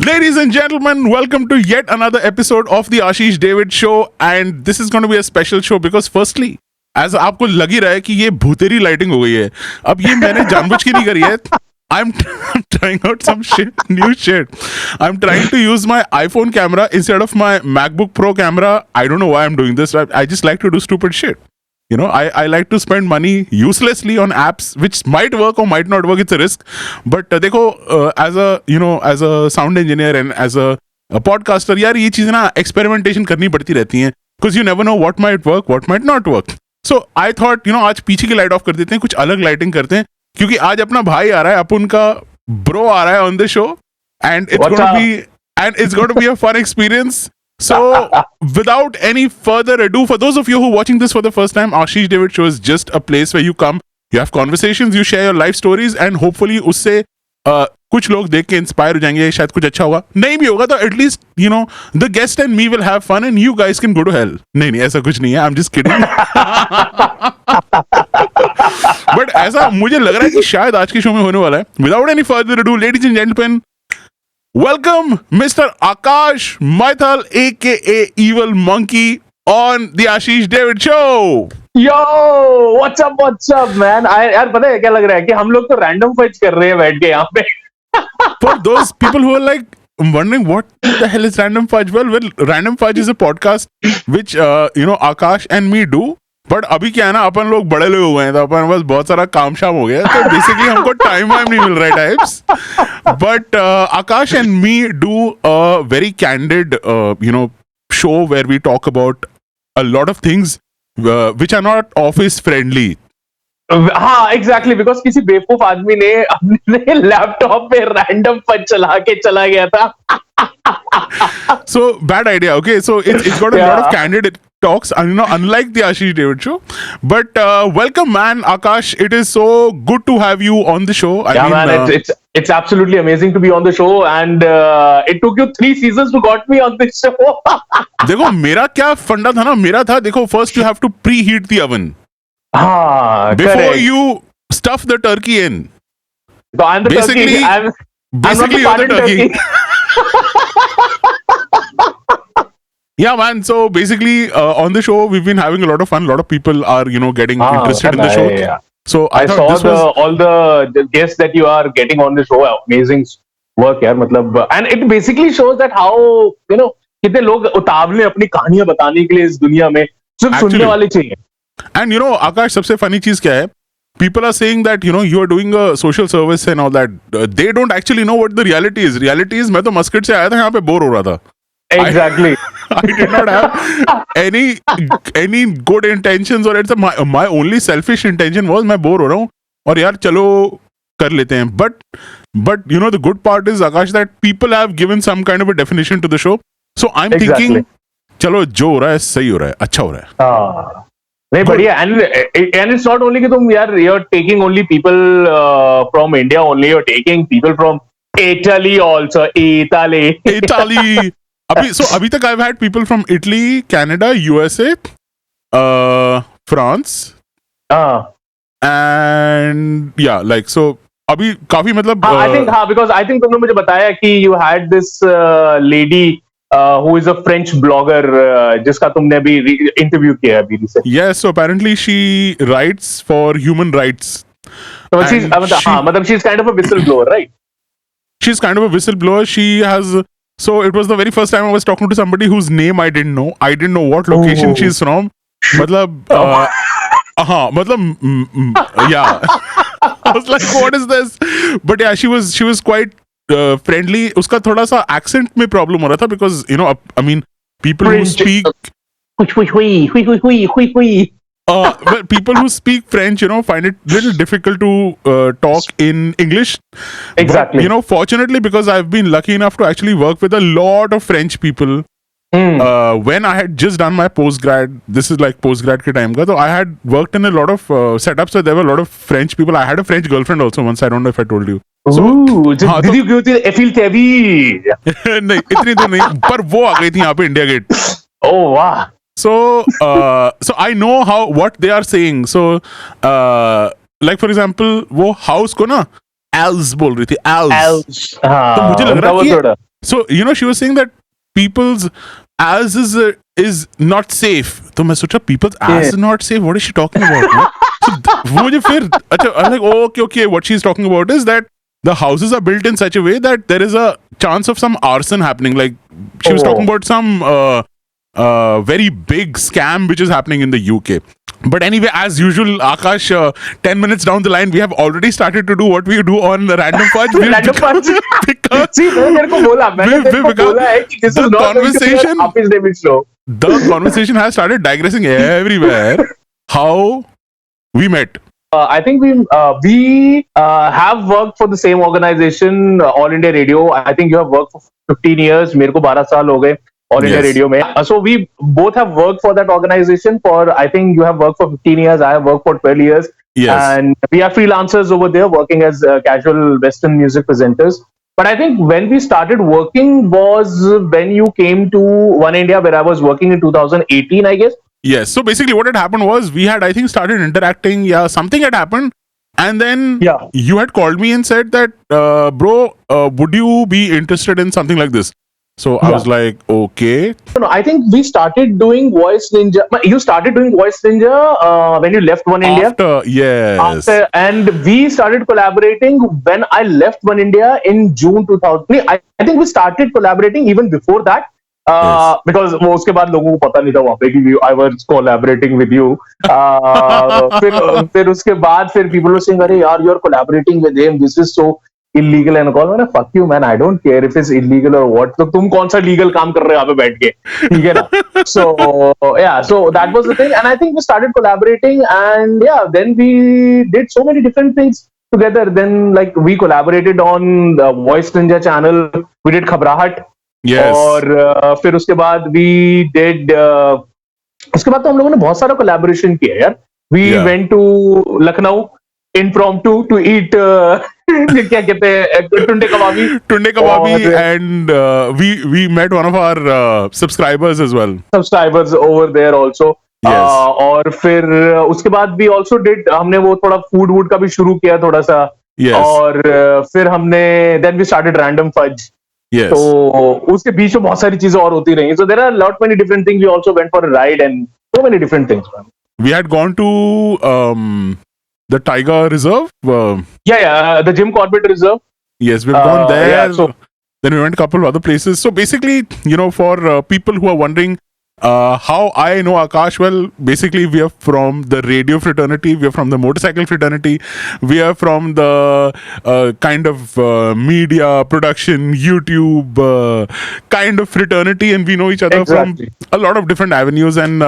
Ladies and gentlemen, welcome to yet another episode of the Ashish David Show, and this is going to be a special show because firstly, as आपको लग ही रहा है कि ये भूतेरी lighting हो गई है, अब ये मैंने जानबूझ के नहीं करी है. I'm trying out some new shit. I'm trying to use my iPhone camera instead of my MacBook Pro camera. I don't know why I'm doing this. I just like to do stupid shit. You know, I like to spend money uselessly on apps which might work or might not work. It's a risk. But देखो, as a sound engineer and as a podcaster, यार ये चीज़ें ना experimentation करनी पड़ती रहती हैं. Because you never know what might work, what might not work. So I thought, आज पीछे की लाइट ऑफ कर देते हैं, कुछ अलग लाइटिंग करते हैं, क्योंकि आज अपना भाई आ रहा है, अपन का ब्रो आ रहा है on the show, and it's going to be a fun experience. So, without any further ado, for those of you who are watching this for the first time, Ashish David Show is just a place where you come, you have conversations, you share your life stories, and hopefully उससे कुछ लोग देख के inspire हो जाएंगे, शायद कुछ अच्छा होगा. नहीं भी होगा तो at least the guest and me will have fun and you guys can go to hell. नहीं ऐसा कुछ नहीं है, I'm just kidding. But ऐसा मुझे लग रहा है कि शायद आज के शो में होने वाला है. Without any further ado, ladies and gentlemen, welcome Mr. Akash Maithal aka Evil Monkey on the Ashish David Show. Yo, what's up man? यार पता है क्या लग रहा है कि हम लोग तो रैंडम फच कर रहे हैं बैठ के यहाँ पे. For those people who are like wondering what the hell is Random Fudge, well, Random Fudge is a podcast which Akash and me do. But अभी क्या है ना, अपन लोग बड़े लोग हो गए हैं तो अपन बस बहुत सारा काम शाम हो गया, तो बेसिकली हमको टाइम वाइम नहीं मिल रहा है types. But Akash and me do a very candid show where we talk about a lot of things which are not office friendly. हाँ एग्जैक्टली, बिकॉज किसी बेवकूफ आदमी ने अपने लैपटॉप पे रैंडम फच चला के चला गया था. So bad idea. Okay, so it's got a lot of candid talks, and unlike the Ashish David Show. But welcome, man, Akash. It is so good to have you on the show. It's absolutely amazing to be on the show, and it took you 3 seasons to got me on this show. देखो मेरा क्या फंडा था ना, मेरा था देखो, first you have to preheat the oven. हाँ, before correct. you stuff the turkey in. So I'm the basically, turkey. I'm not you're the turkey. Yeah, man. So basically, on the show, we've been having a lot of fun. A lot of people are, getting interested in the show. Yeah. So I saw this was all the guests that you are getting on the show. Amazing work, यार. मतलब, and it basically shows that how कितने लोग उतावले अपनी कहानियां बताने के लिए इस दुनिया में सिर्फ सुनने वाले चाहिए. And Akash, सबसे funny चीज क्या है? People are saying that you are doing a social service and all that. They don't actually know what the reality is. Reality is, मैं तो मस्कट से आया था, यहाँ पे बोर हो रहा था. Exactly. I did not have any good intentions, or it's my only selfish intention was मैं बोर हो रहा हूँ और यार चलो कर लेते हैं. But the good part is, Akash, that people have given some kind of a definition to the show. So I'm thinking, चलो जो हो रहा है सही हो रहा है, अच्छा हो रहा है. नहीं बढ़िया. And it's not only कि तुम यार you're taking only people from India only, you're taking people from Italy also. Italy. अभी तक I've had people from Italy, Canada, USA, France, and yeah, like so. अभी काफी मतलब. Because I think तुमने मुझे बताया कि you had this lady who is a French blogger जिसका तुमने अभी interview किया अभी recently. Yes, so apparently she writes for human rights. So she's kind of a whistleblower, right? She's kind of a whistleblower. She has. So it was the very first time I was talking to somebody whose name I didn't know. I didn't know what location she's from. मतलब, yeah. I was like, what is this? But yeah, she was quite friendly. उसका थोड़ा सा accent में problem हो रहा था because I mean people who speak. But people who speak French, find it little difficult to talk in English. Exactly. But, fortunately, because I've been lucky enough to actually work with a lot of French people. When I had just done my postgrad, this is like postgrad ke time ka, so I had worked in a lot of setups where there were a lot of French people. I had a French girlfriend also once. I don't know if I told you. did you go to Eiffel Tower? नहीं, इतनी तो नहीं, पर वो आ गई थी यहाँ पे India Gate. Oh wow. So I know what they are saying. So like for example, वो house को ना Als बोल रही थी. Als. तो मुझे लग रहा है कि So she was saying that people's as is not safe. तो मैं सोचा people's as is not safe. What is she talking about? No? So वो मुझे फिर अच्छा I'm like okay what she's talking about is that the houses are built in such a way that there is a chance of some arson happening. Like she was talking about some very big scam which is happening in the UK. But anyway, as usual, Akash, 10 minutes down the line, we have already started to do what we do on the Random Fudge. Random Fudge. Because See, मैंने बोला है कि this is not going to be a Hafiz David show. The conversation has started digressing everywhere. How we met. I think we have worked for the same organization, All India Radio. I think you have worked for 15 years. मेरे को 12 साल हो गए All India Radio में. So we both have worked for that organization for, I think you have worked for 15 years. I have worked for 12 years. Yes. And we are freelancers over there working as casual Western music presenters. But I think when we started working was when you came to One India, where I was working in 2018, I guess. Yes. So basically what had happened was we had, I think, started interacting. Yeah, something had happened. And then you had called me and said that, bro, would you be interested in something like this? So I was like, okay. No, I think we started doing Voice Ninja. You started doing Voice Ninja when you left One India. Yes. And we started collaborating when I left One India in June 2000. I think we started collaborating even before that. Because वो उसके बाद लोगों को पता नहीं था वहाँ पे कि I was collaborating with you. फिर उसके बाद फिर people were saying अरे यार you're collaborating with him. This is so illegal and all. मैंने fuck you man, I don't care if it's illegal or what. तो तुम कौन सा legal काम कर रहे हो यहाँ पे बैठ के, ठीक है ना? So yeah, so that was the thing, and I think we started collaborating, and yeah, then we did so many different things together. Then like we collaborated on the Voice Ninja channel. We did Khabrahat. Yes. और फिर उसके बाद we did उसके बाद तो हम लोगों ने बहुत सारा collaboration किया यार. We went to Lucknow impromptu to eat क्या कहते हैं टुंडे कबाबी and we met one of our subscribers as well. Subscribers over there also. Yes. और फिर उसके बाद भी also did हमने वो थोड़ा food का भी शुरू किया थोड़ा सा. Yes. और फिर हमने then we started Random Fudge. Yes. तो उसके बीच में बहुत सारी चीजें और होती रही. So there are lot many different things. We also went for a ride and so many different things. We had gone to the Tiger Reserve. The Jim Corbett Reserve. Yes, we've gone there. Yeah, so then we went a couple of other places. So basically, for people who are wondering how I know Akash, well, basically we are from the radio fraternity, we are from the motorcycle fraternity, we are from the kind of media production, YouTube kind of fraternity, and we know each other from a lot of different avenues. And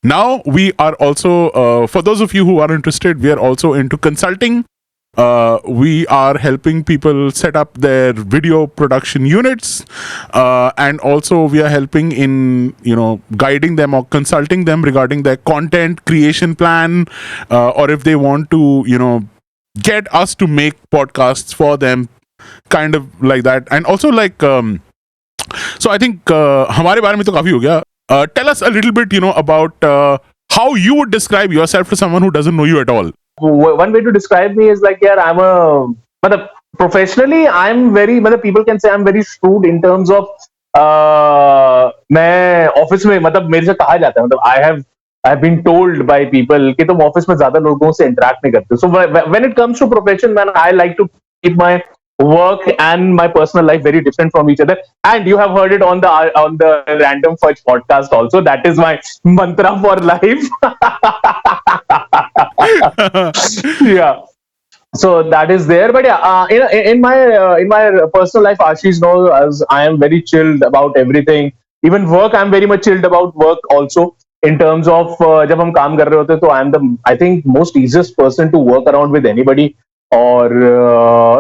now we are also, for those of you who are interested, we are also into consulting. We are helping people set up their video production units, and also we are helping in guiding them or consulting them regarding their content creation plan, or if they want to get us to make podcasts for them, kind of like that. And also like so I think हमारे बारे में तो काफी हो गया. Tell us a little bit about how you would describe yourself to someone who doesn't know you at all. One way to describe me is like, yeah, professionally, I'm very, people can say I'm very shrewd in terms of, मैं office में मेरे से कहा जाता है I have been told by people कि तुम office में ज्यादा लोगों से interact नहीं करते. So when it comes to profession, man, I like to keep my work and my personal life very different from each other. And you have heard it on the Random Fudge podcast also. That is my mantra for life. Yeah. So that is there. But yeah, in my personal life, Ashish knows as I am very chilled about everything. Even work, I'm very much chilled about work also. In terms of जब हम काम कर रहे होते तो I'm the, I think, most easiest person to work around with anybody. और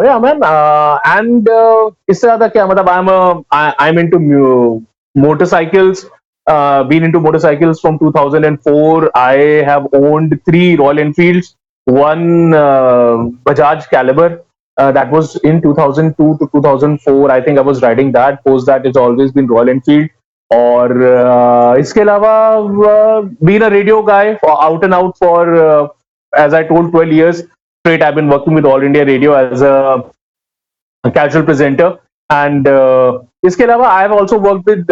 yeah man, and इससे ज़्यादा क्या I'm into motorcycles. Been into motorcycles from 2004. I have owned 3 Royal Enfields, 1 Bajaj Caliber. That was in 2002 to 2004. I think I was riding that. Post that, it's always been Royal Enfield. और इसके अलावा been a radio guy out and out for as I told 12 years straight. I've been working with All India Radio as a casual presenter, And इसके अलावा I have also worked with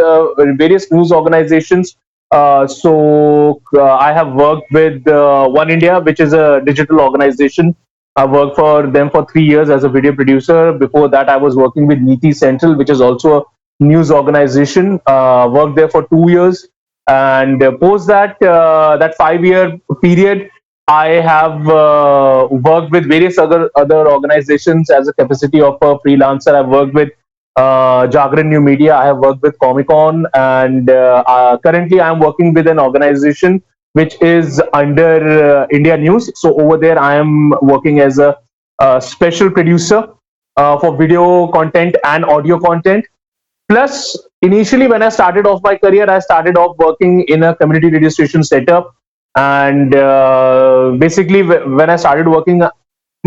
various news organizations. I have worked with One India, which is a digital organization. I worked for them for 3 years as a video producer. Before that, I was working with Neeti Central, which is also a news organization. Worked there for 2 years, and post that that 5 year period, I have worked with various other organizations as a capacity of a freelancer. I've worked with Jagran New Media. I have worked with Comic Con, and currently I am working with an organization which is under India News. So over there, I am working as a special producer for video content and audio content. Plus, initially when I started off my career, I started off working in a community radio station setup. And basically, when I started working,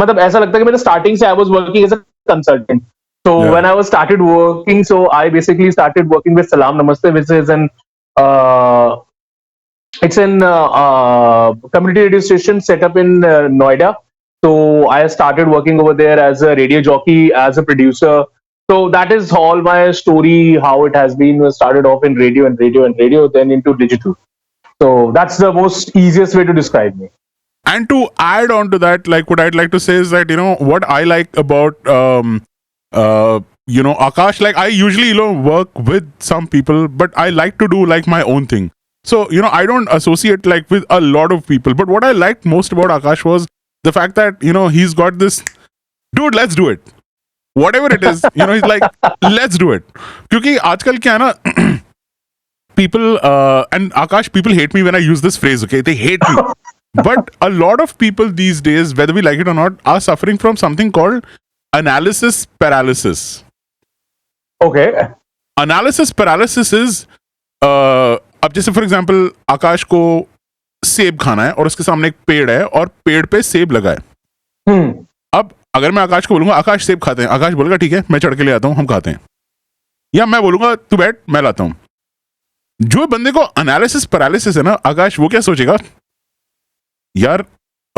मतलब ऐसा लगता है कि मेरे starting से I was working as a consultant. So Yeah. when I was started working, so I basically started working with Salam Namaste, which is an it's an community radio station set up in Noida. So I started working over there as a radio jockey, as a producer. So that is all my story, how it has been started off in radio and radio and radio, then into digital. So that's the most easiest way to describe me. And to add on to that, like what I'd like to say is that, you know, what I like about you know, Akash, like I usually, you know, work with some people, but I like to do like my own thing. So, you know, I don't associate like with a lot of people. But what I liked most about Akash was the fact that, you know, he's got this, dude, let's do it. Whatever it is, you know, he's like, let's do it. Because आजकल क्या है ना, people and Akash, people hate me when I use this phrase, okay? They hate me. But a lot of people these days, whether we like it or not, are suffering from something called analysis paralysis. Okay. Analysis paralysis is अब जैसे for example आकाश को सेब खाना है और उसके सामने एक पेड़ है और पेड़ पे सेब लगा है. अब अगर मैं आकाश को बोलूंगा आकाश सेब खाते हैं, आकाश बोलेगा ठीक है मैं चढ़ के ले आता हूं, हम खाते हैं. या मैं बोलूंगा तू बैठ मैं लाता हूं. जो बंदे को एनालिसिस पैरालिसिस है ना आकाश, वो क्या सोचेगा, यार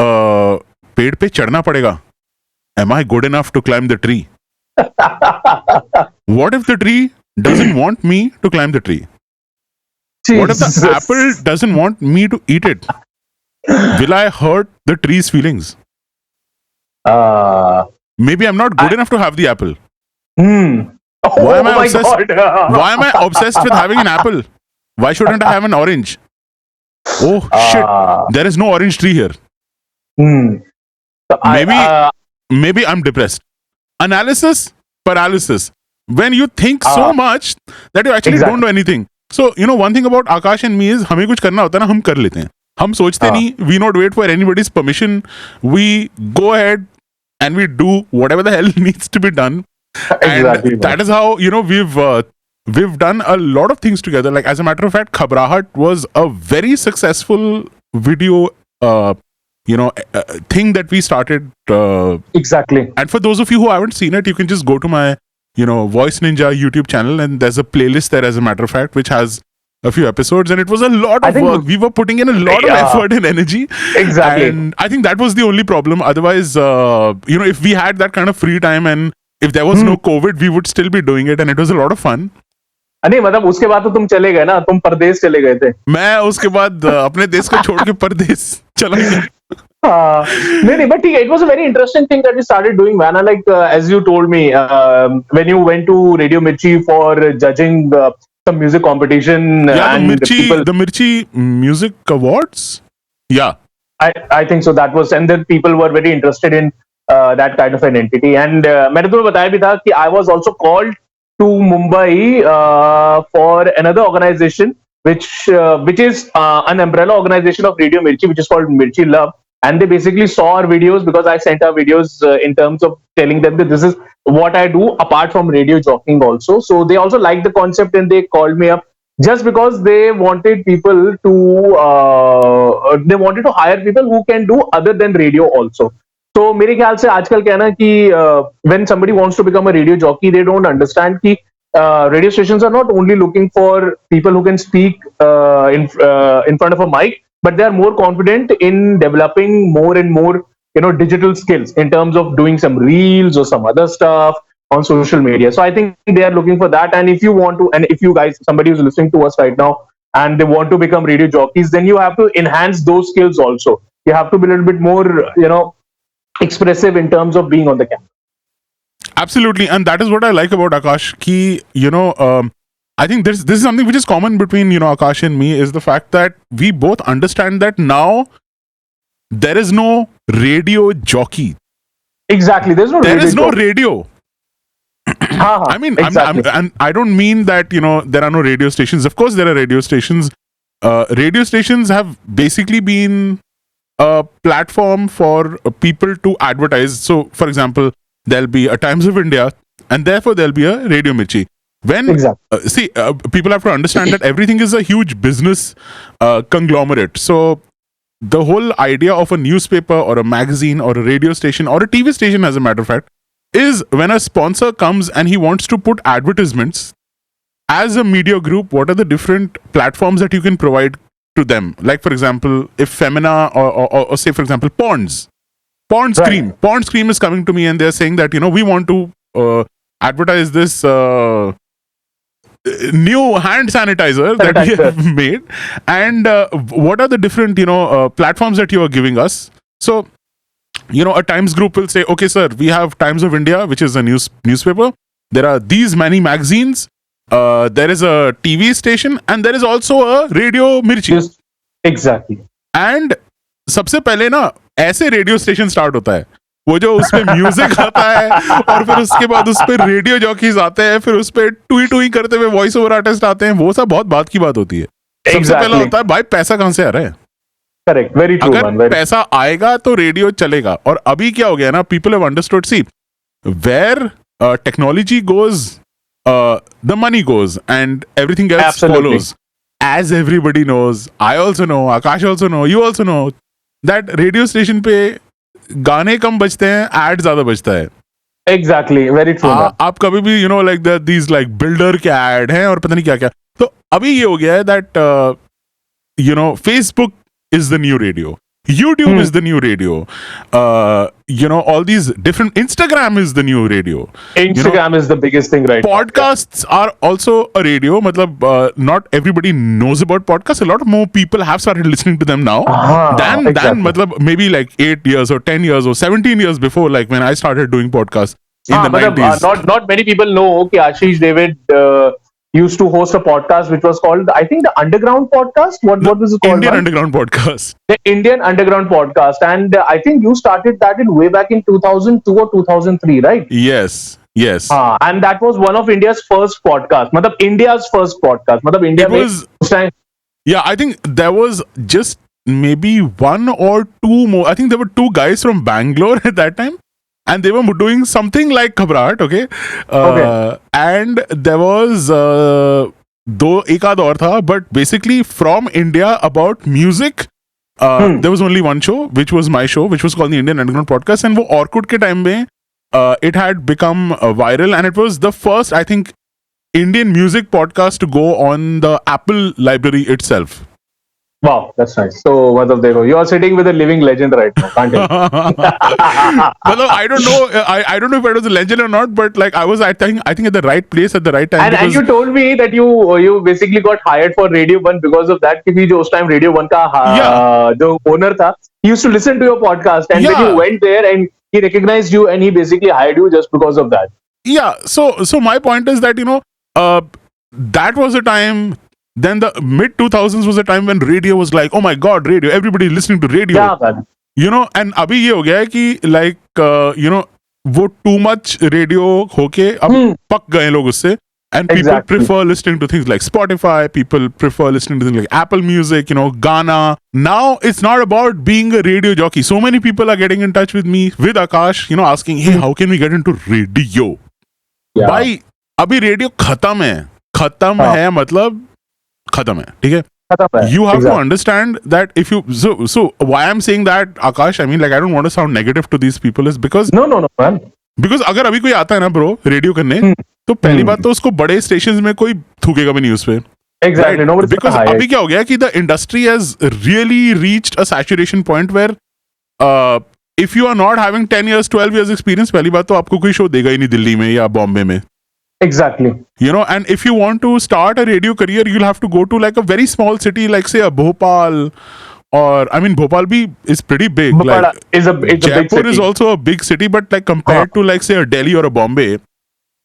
पेड़ पे चढ़ना पड़ेगा. Am I good enough to climb the tree? What if the tree doesn't want me to climb the tree? What if the apple doesn't want me to eat it? Will I hurt the tree's feelings? Maybe I'm not good enough to have the apple. Why am I obsessed? Why am I obsessed with having an apple? Why shouldn't I have an orange? Oh shit! There is no orange tree here. Maybe I'm depressed. Analysis paralysis. When you think so much that you actually don't do anything. So you know one thing about Akash and me is हमें कुछ करना होता है ना हम कर लेते हैं. हम सोचते नहीं. We not wait for anybody's permission. We go ahead and we do whatever the hell needs to be done. Exactly. And that is how, you know, we've done a lot of things together. Like as a matter of fact, Khabrahat was a very successful video thing that we started. Exactly. And for those of you who haven't seen it, you can just go to my, you know, Voice Ninja YouTube channel, and there's a playlist there, as a matter of fact, which has a few episodes, and it was a lot of work. We were putting in a lot of effort and energy. Exactly. And I think that was the only problem. Otherwise, you know, if we had that kind of free time and if there was no COVID, we would still be doing it, and it was a lot of fun. नहीं मतलब उसके बाद तो तुम चले गए ना, तुम परदेश चले गए थे. मैं उसके बाद अपने देश को छोड़ के परदेश चला गया. नहीं but ठीक है, it was a very interesting thing that we started doing, man. And like as you told me, when you went to Radio Mirchi for judging some music competition. Yeah, and the Mirchi Music Awards. Yeah, I think so. That was, and then people were very interested in that kind of an entity. And मैंने तुम्हें बताया भी था कि I was also called to Mumbai for another organization, which is an umbrella organization of Radio Mirchi, which is called Mirchi Love. And they basically saw our videos because I sent our videos in terms of telling them that this is what I do apart from radio jockeying also. So they also liked the concept and they called me up just because they wanted people to they wanted to hire people who can do other than radio also. So मेरे ख्याल से आजकल क्या है ना कि when somebody wants to become a radio jockey, they don't understand कि radio stations are not only looking for people who can speak in front of a mic, but they are more confident in developing more and more, you know, digital skills in terms of doing some reels or some other stuff, on social media. So I think they are looking for that. And if you want to, and if you guys, somebody who's listening to us right now, and they want to become radio jockeys, then you have to enhance those skills also. You have to be a little bit more, expressive in terms of being on the camera. Absolutely, and that is what I like about Akash. Ki, I think this is something which is common between Akash and me, is the fact that we both understand that now there is no radio jockey. Exactly, there is no radio. I mean, exactly. and I don't mean that there are no radio stations. Of course, there are radio stations. Radio stations have basically been a platform for people to advertise. So, for example, there'll be a Times of India, and therefore there'll be a Radio Mirchi. When people have to understand that everything is a huge business conglomerate. So the whole idea of a newspaper or a magazine or a radio station or a TV station, as a matter of fact, is when a sponsor comes and he wants to put advertisements, as a media group, what are the different platforms that you can provide to them? Like, for example, if Femina or say, for example, Ponds Cream is coming to me and they're saying that, we want to advertise this new hand sanitizer that we have made, and what are the different platforms that you are giving us? So a Times group will say, okay sir, we have Times of India, which is a newspaper, there are these many magazines, there is a TV station, and there is also a Radio Mirchi. Exactly. And सबसे पहले ना ऐसे radio station start होता है, वो जो उस पे म्यूजिक आता है और फिर उसके बाद उस पे रेडियो जॉकीज आते हैं, फिर उस पे टुई करते हुए वॉइस ओवर आर्टिस्ट आते हैं, वो सब बहुत बात की बात होती है. सबसे पहला होता है भाई पैसा कहां से आ रहा है. Correct, very true. अगर पैसा आएगा तो रेडियो चलेगा. और अभी क्या हो गया ना, people have understood, see where technology goes the money goes and everything else Absolutely. follows. As everybody knows, I also know, Akash also know, you also know that radio station पे गाने कम बजते हैं, ad ज़्यादा बजता है. Exactly, very true. आप कभी भी like these like builder के ad हैं और पता नहीं क्या क्या. तो अभी ये हो गया है that Facebook is the new radio. YouTube is the new radio. All these different, Instagram is the new radio. Instagram is the biggest thing right Podcasts are also a radio. Not everybody knows about podcasts. A lot more people have started listening to them now than maybe like 8 years or 10 years or 17 years before, like when I started doing podcasts in the 90s. Not many people know कि Ashish David used to host a podcast which was called, I think, the Underground Podcast. What was it called? Indian Underground Podcast. The Indian Underground Podcast. And I think you started that way back in 2002 or 2003, right? Yes. And that was one of India's first podcasts. India's first podcast. India was... Yeah, I think there was just maybe one or two more. I think there were two guys from Bangalore at that time. And they were doing something like Khabrat, okay? And there was एक आध और था, but basically from India about music. There was only one show, which was my show, which was called the Indian Underground Podcast. And वो Orkut के time में it had become viral, and it was the first, I think, Indian music podcast to go on the Apple library itself. Wow, that's nice. So, you are sitting with a living legend right now, can't you? I don't know. I don't know if I was a legend or not, but like I was, I think at the right place at the right time. And you told me that you basically got hired for Radio 1 because of that. Because those time Radio 1 का the owner था, he used to listen to your podcast, and then you went there and he recognized you and he basically hired you just because of that. Yeah. So my point is that that was a time. Then the mid 2000s was a time when radio was like, oh my god, radio, everybody listening to radio. Yeah, man. And अभी ये हो गया है कि like वो too much radio होके अब पक गए लोग उससे, and people prefer listening to things like Spotify, people prefer listening to things like Apple Music, Gaana. Now it's not about being a radio jockey. So many people are getting in touch with me, with Akash, asking, hey, how can we get into radio? भाई अभी radio खत्म है मतलब खत्म है, ठीक है? You have to understand that if you so why I'm saying that, Akash, I mean, like, I don't want to sound negative to these people, is because no man, because अगर अभी कोई आता है ना ब्रो रेडियो करने, तो पहली बात तो उसको बड़े स्टेशंस में कोई थूकेगा भी नहीं उस पे. Exactly. Right? Because अभी क्या हो गया कि the industry has really reached a saturation point where if you are not having 10 years 12 years experience, पहली बात तो आपको कोई शो देगा ही नहीं दिल्ली में या बॉम्बे में. Exactly. You know, and if you want to start a radio career, you'll have to go to like a very small city, like say a Bhopal, or I mean Bhopal bhi is pretty big. Bhopal Like is a big Jaipur city. is also a big city, but like compared to like say a Delhi or a Bombay,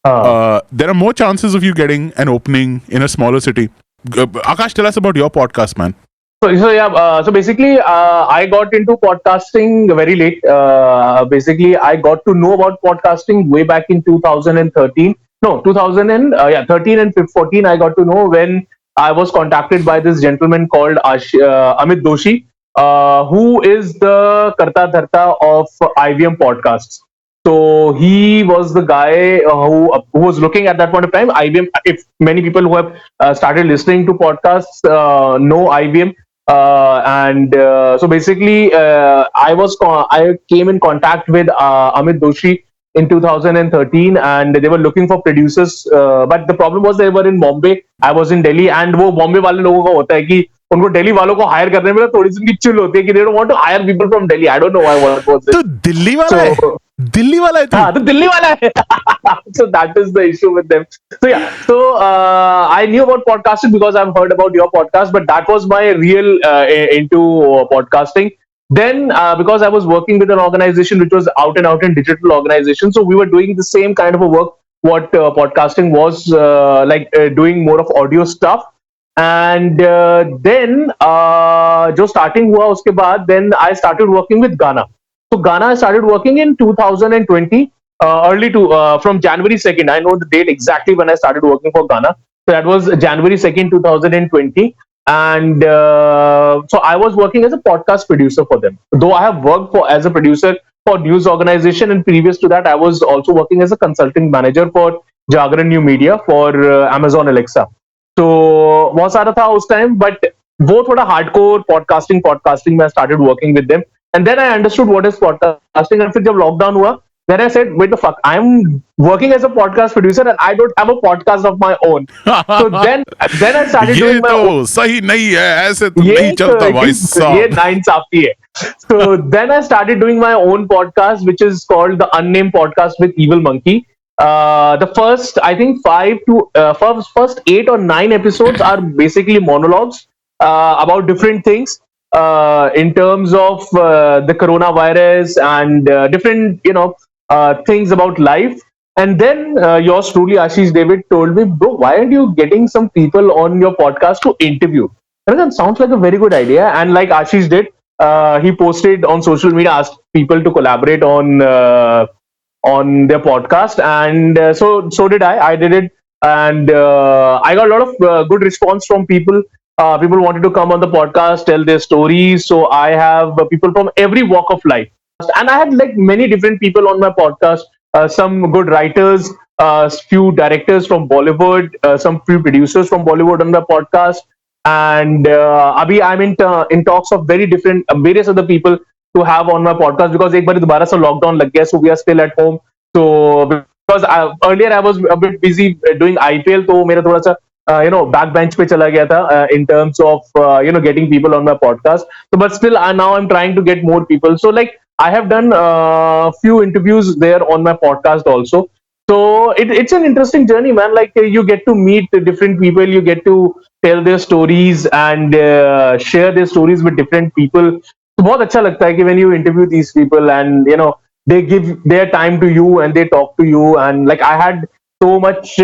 there are more chances of you getting an opening in a smaller city. Akash, tell us about your podcast, man. So basically, I got into podcasting very late. Basically, I got to know about podcasting way back in 2013. No, 13 and 14. I got to know when I was contacted by this gentleman called Amit Doshi, who is the Karta Dharta of IVM podcasts. So he was the guy who was looking at that point of time. IVM. If many people who have started listening to podcasts know IVM. So basically, I came in contact with Amit Doshi in 2013, and they were looking for producers. But the problem was they were in Bombay. I was in Delhi, and वो Bombay वाले लोगों का होता है कि उनको Delhi वालों को hire करने में थोड़ी सी चिल होती है कि they don't want to hire people from Delhi. I don't know why what was it. तो दिल्ली वाला है. दिल्ली वाला है तू. हाँ, तो दिल्ली वाला है. So that is the issue with them. So I knew about podcasting because I've heard about your podcast, but that was my real into podcasting. Then because I was working with an organization which was out and digital organization, so we were doing the same kind of a work what podcasting was doing more of audio stuff. And then जो starting हुआ उसके बाद then I started working with Gaana. So Gaana I started working in 2020, from January 2nd. I know the date exactly when I started working for Gaana. So that was January 2nd, 2020. And so I was working as a podcast producer for them. Though I have worked as a producer for news organization, and previous to that, I was also working as a consulting manager for Jagran New Media for Amazon Alexa. So बहुत सारा था उस time, but वो थोड़ा hardcore podcasting में I started working with them. And then I understood what is podcasting. And फिर जब lockdown हुआ, then I said, wait the fuck, I'm working as a podcast producer and I don't have a podcast of my own. So then I started doing my own. सही नहीं है, ऐसे तो नहीं चलता भाई साहब. ये नाइंसाफी है. So then I started doing my own podcast, which is called the Unnamed Podcast with Evil Monkey. The first, I think, first 8 or 9 episodes are basically monologues about different things. In terms of the coronavirus and different, things about life. And then yours truly, Ashish David, told me, bro, why aren't you getting some people on your podcast to interview? And that sounds like a very good idea. And like Ashish did, he posted on social media, asked people to collaborate on their podcast. And so did I. I did it. And I got a lot of good response from people. People wanted to come on the podcast, tell their stories. So I have people from every walk of life. And I had like many different people on my podcast, some good writers, few directors from Bollywood, some few producers from Bollywood on the podcast. And Abhi, I'm in talks of various other people to have on my podcast because एक बार दोबारा से lockdown लग गया, so we are still at home. So because earlier I was a bit busy doing IPL, तो मेरा थोड़ा सा backbench पे चला गया था in terms of getting people on my podcast. So but still now I'm trying to get more people. So like I have done a few interviews there on my podcast also. So it's an interesting journey, man. Like you get to meet different people, you get to tell their stories and share their stories with different people. So बहुत अच्छा लगता है कि when you interview these people and they give their time to you and they talk to you, and like I had so much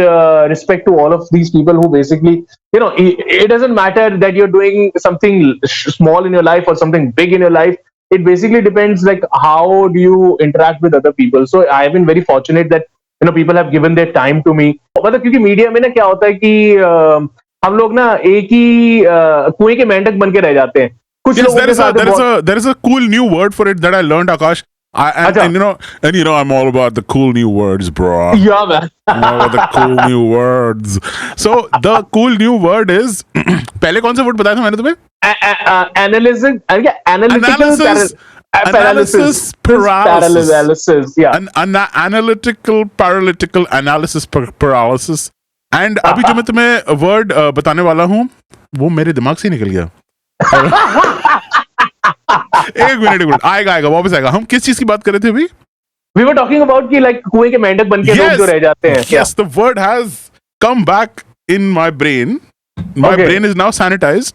respect to all of these people who basically, it doesn't matter that you're doing something small in your life or something big in your life. It basically depends like how do you interact with other people. So I have been very fortunate that people have given their time to me. मतलब क्योंकि media में ना क्या होता है कि हम लोग ना एक ही कुएं के मेंढक बन के रह जाते हैं. कुछ लोगों के साथ there is a cool new word for it that I learned, Akash. And I'm all about the cool new words, bro. Yeah, man. I'm all about the cool new words. So the cool new word is पहले कौन सा word बताया था मैंने तुम्हें? Analysis, paralysis. Yeah. Analytical paralytical analysis paralysis. And अभी जो मैं तुम्हें word बताने वाला हूँ, वो मेरे दिमाग से निकल गया. एक मिनट आएगा आएगा वापस आएगा. हम किस चीज की बात कर रहे थे अभी? We were talking about कि like कुएं के मेंढक बन के लोग जो रह जाते हैं. Yes, the word has come back in my brain. My Okay. brain is now sanitized.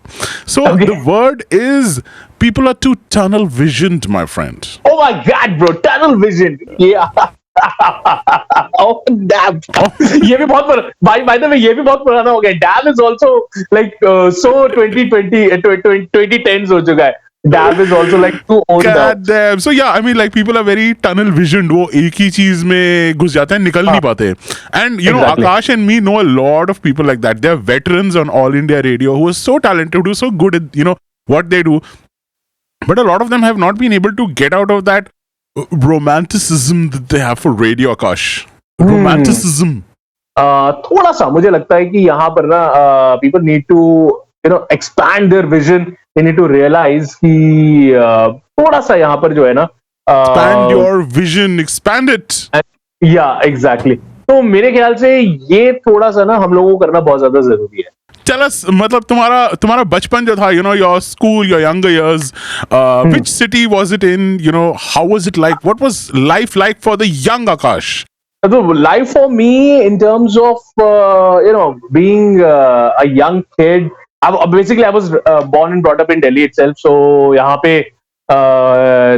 So Okay. the word is people are too tunnel visioned, my friend. Oh my God, bro, tunnel vision. Yeah. Oh damn. ये भी बहुत by the way ये भी बहुत पुराना हो गया. Damn is also like so 2020 2010s हो चुका है. Damn is also like too old now. God damn. So yeah, I mean like people are very tunnel visioned. वो एक ही चीज में घुस जाते हैं, निकल नहीं पाते. And you know, Exactly. Akash and me know a lot of people like that. They are veterans on All India Radio who are so talented, who are so good at what they do. But a lot of them have not been able to get out of that romanticism that they have for radio, Akash. Romanticism. थोड़ा सा मुझे लगता है कि यहाँ पर ना people need to expand their vision. They need to realize कि थोड़ा सा यहाँ पर जो है ना Expand your vision, expand it. Yeah, exactly. तो मेरे ख्याल से ये थोड़ा सा ना हम लोगों को करना बहुत ज्यादा जरूरी है. Tell us, मतलब तुम्हारा बचपन जो था, your school, your younger years, which city was it in? How was it like? What was life like for the young Akash? So life for me in terms of being a young kid. Basically, I was born and brought up in Delhi itself. So यहाँ पे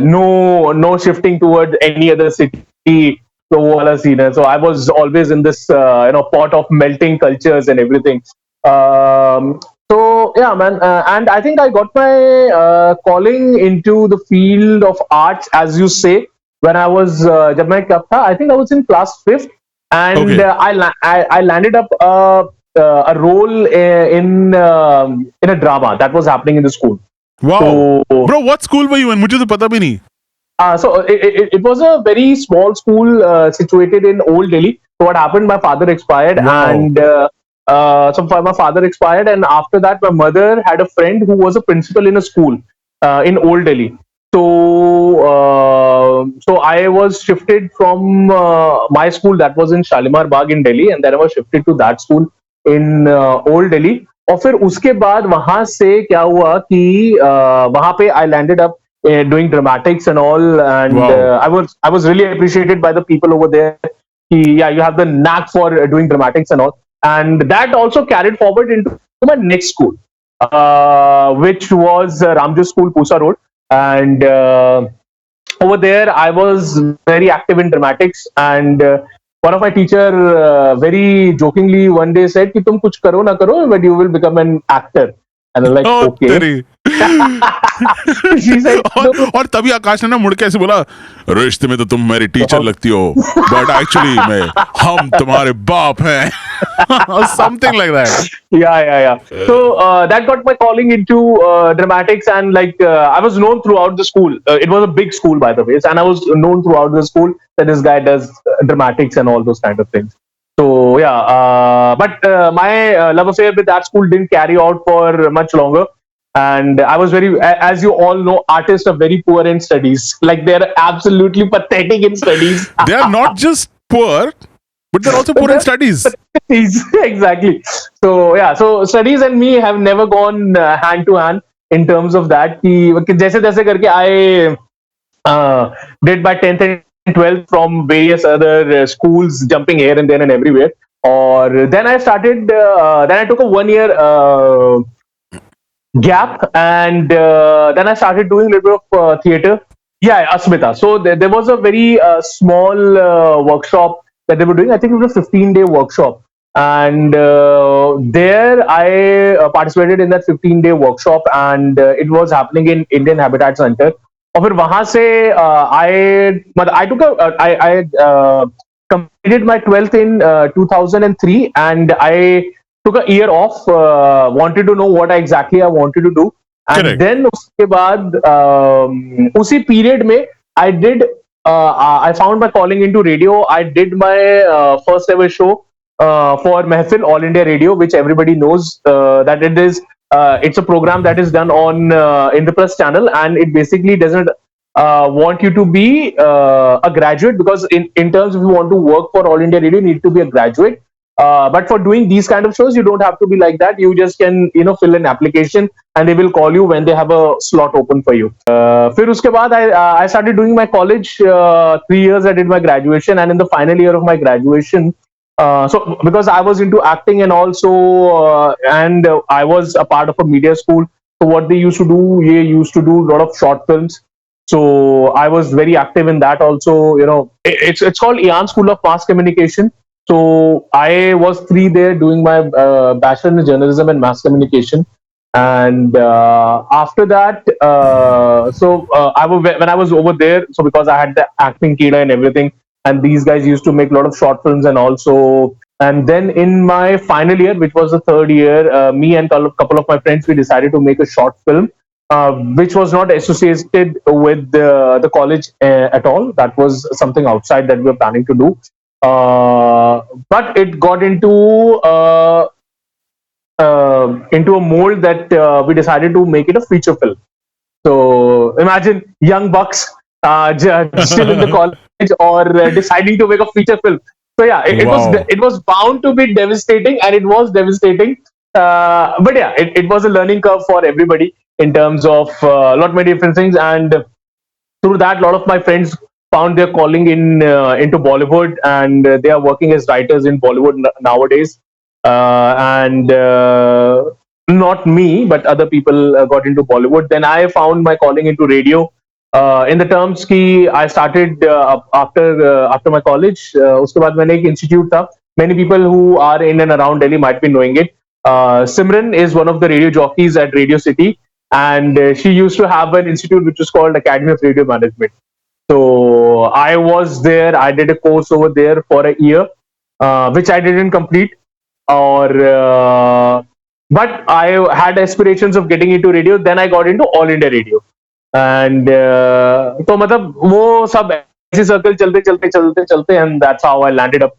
no shifting towards any other city. So वो वाला scene है. So I was always in this pot of melting cultures and everything. So yeah, man, and I think I got my calling into the field of arts, as you say, when I was जब मैं कब था, I think I was in class 5th, and Okay. I landed up a role in a drama that was happening in the school. Wow. So, Bro, what school were you in? मुझे तो पता भी नहीं. so it was a very small school situated in Old Delhi. So what happened? My father expired, Wow. and so my father expired, and after that, my mother had a friend who was a principal in a school in Old Delhi. So I was shifted from my school that was in Shalimar Bagh in Delhi, and then I was shifted to that school in Old Delhi. और फिर उसके बाद वहां से क्या हुआ कि वहां पे I landed up doing dramatics and all, and Wow. I was really appreciated by the people over there. Yeah, you have the knack for doing dramatics and all, and that also carried forward into my next school, which was Ramju School, Pusa Road, and over there I was very active in dramatics, and one of my teacher very jokingly one day said कि तुम कुछ करो ना करो, but you will become an actor. And I was like, Oh, okay. तेरी. She said, और तभी आकाश ने ना मुड़ के ऐसे बोला, रिश्ते में तो तुम मेरी टीचर लगती हो, बट एक्चुअली हम तुम्हारे बाप हैं. Something like that. Yeah. So that got my calling into dramatics, and like I was known throughout the school. It was a big school, by the way, and I was known throughout the school that this guy does dramatics and all those kind of things. So yeah, but my love affair with that school didn't carry out for much longer. And I was very, as you all know, artists are very poor in studies. Like they're absolutely pathetic in studies. They are not just poor, but they're also poor in studies. Exactly. So yeah, so studies and me have never gone hand to hand in terms of that. कि जैसे तैसे करके I did my 10th and 12th from various other schools, jumping here and there and everywhere. Or then I started. Then I took a 1 year gap, and then I started doing a little bit of theater. Yeah, Asmita. So there was a very small workshop that they were doing. I think it was a 15-day workshop, and there I participated in that 15-day workshop, and it was happening in Indian Habitat Center. और फिर वहां से I took I completed my 12th in 2003, and I took a year off, wanted to know what exactly I wanted to do, and Correct. then उसके बाद उसी period में I did I found my calling into radio. I did my first ever show for Mehfil All India Radio, which everybody knows that it is. It's a program that is done on Indraprasth channel, and it basically doesn't want you to be a graduate, because in terms if you want to work for All India Radio, you need to be a graduate. But for doing these kind of shows, you don't have to be like that. You just can, fill an application and they will call you when they have a slot open for you. फिर उसके बाद I started doing my college. 3 years I did my graduation, and in the final year of my graduation, so because I was into acting and also, and I was a part of a media school. So what they used to do, they used to do a lot of short films. So I was very active in that also. It's called Ian School of Mass Communication. So I was 3 there doing my bachelor in journalism and mass communication. And after that, when I was over there, so because I had the acting kida and everything, and these guys used to make a lot of short films, and also, and then in my final year, which was the third year, me and a couple of my friends, we decided to make a short film, which was not associated with the college at all. That was something outside that we were planning to do. But it got into a mold that we decided to make it a feature film. So imagine young bucks still in the college or deciding to make a feature film. So yeah, it was bound to be devastating, and it was devastating. But yeah, it was a learning curve for everybody in terms of a lot many different things, and through that, a lot of my friends found their calling into Bollywood, and they are working as writers in Bollywood nowadays. And not me, but other people got into Bollywood. Then I found my calling into radio. In the terms कि I started after my college. उसके बाद मैंने एक institute था. Many people who are in and around Delhi might be knowing it. Simran is one of the radio jockeys at Radio City, and she used to have an institute which was called Academy of Radio Management. So I was there. I did a course over there for a year, which I didn't complete. But I had aspirations of getting into radio. Then I got into All India Radio, and तो मतलब वो सब ऐसे circle चलते, and that's how I landed up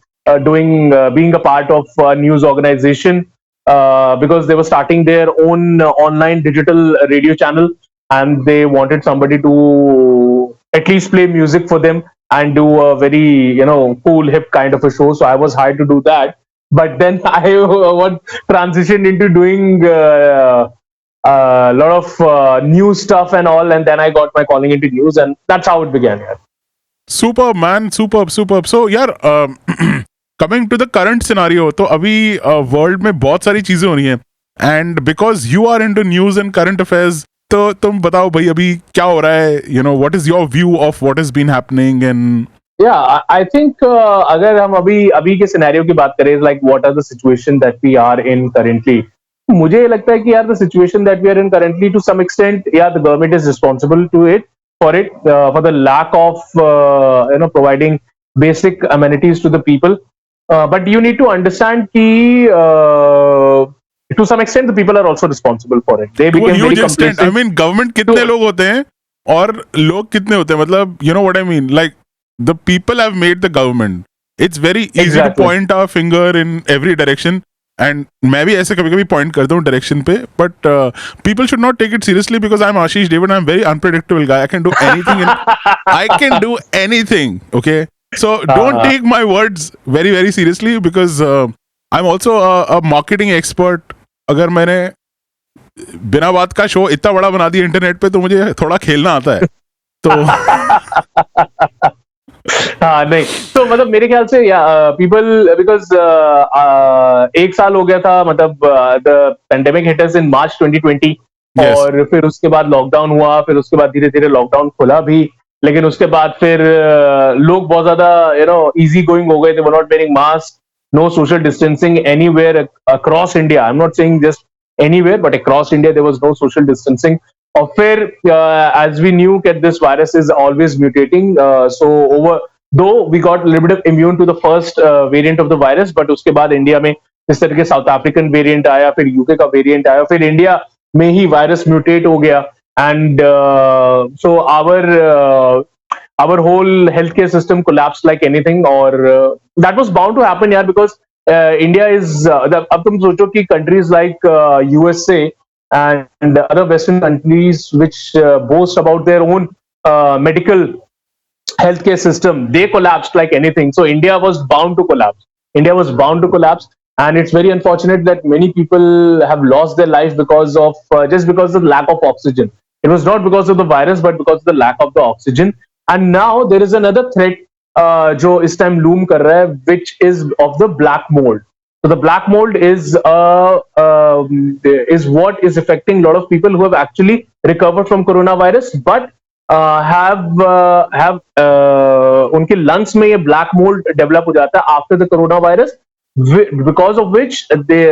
being a part of a news organization, because they were starting their own online digital radio channel, and they wanted somebody to at least play music for them and do a very cool hip kind of a show. So I was hired to do that. But then I transitioned into doing a lot of news stuff and all, and then I got my calling into news, and that's how it began. Yeah. Superb, man, superb. So यार coming to the current scenario, तो अभी world में बहुत सारी चीजें हो रही हैं, and because you are into news and current affairs, तो तुम बताओ भाई अभी क्या हो रहा है? What is your view of what has been happening? And yeah, I think अगर हम अभी के सिनेरियो की बात करें, like what are the situation that we are in currently, मुझे ये लगता है कि यार the situation that we are in currently, to some extent, yeah, the government is responsible for the lack of providing basic amenities to the people, but you need to understand कि to some extent the people are also responsible for it. They became very complacent. I mean, government कितने लोग होते हैं और लोग कितने होते हैं, मतलब you know what I mean, like the people have made the government. It's very easy to point our finger in every direction, and मैं भी ऐसे कभी-कभी point करता हूँ direction पे, but people should not take it seriously because I'm Ashish David. I'm a very unpredictable guy. I can do anything. I can do anything. Okay, so don't take my words very very seriously because I'm also a marketing expert. अगर मैंने बिना बात का show इतना बड़ा बना दिया internet पे, तो मुझे थोड़ा खेलना आता है. तो हाँ नहीं, तो मतलब मेरे ख्याल से पीपल बिकॉज एक साल हो गया था, मतलब the pandemic hit us in March 2020. Yes. और फिर उसके बाद लॉकडाउन हुआ, फिर उसके बाद धीरे धीरे लॉकडाउन खुला भी, लेकिन उसके बाद फिर लोग बहुत ज्यादा इजी गोइंग हो गए थे. Were not wearing mask, no social distancing anywhere across India. I am not saying just anywhere, but across India there was no social distancing. और फिर as we knew that this virus is always mutating, so though we got a little bit of immune to the first variant of the virus, but उसके बाद India में इस तरह के south African variant आया, फिर यूके का variant आया, फिर इंडिया में ही वायरस म्यूटेट हो गया, and so our whole healthcare system collapsed like anything. और that was bound to happen यार, because India is अब तुम सोचो कि countries like USA and other Western countries which boast about their own medical healthcare system, they collapsed like anything. So India was bound to collapse. India was bound to collapse. And it's very unfortunate that many people have lost their life because of just because of the lack of oxygen. It was not because of the virus, but because of the lack of the oxygen. And now there is another threat जो इस time loom कर रहा है, which is of the black mold. So the black mold is what is affecting a lot of people who have actually recovered from coronavirus, but have उनके lungs में ये black mold develop हो जाता है after the coronavirus, because of which they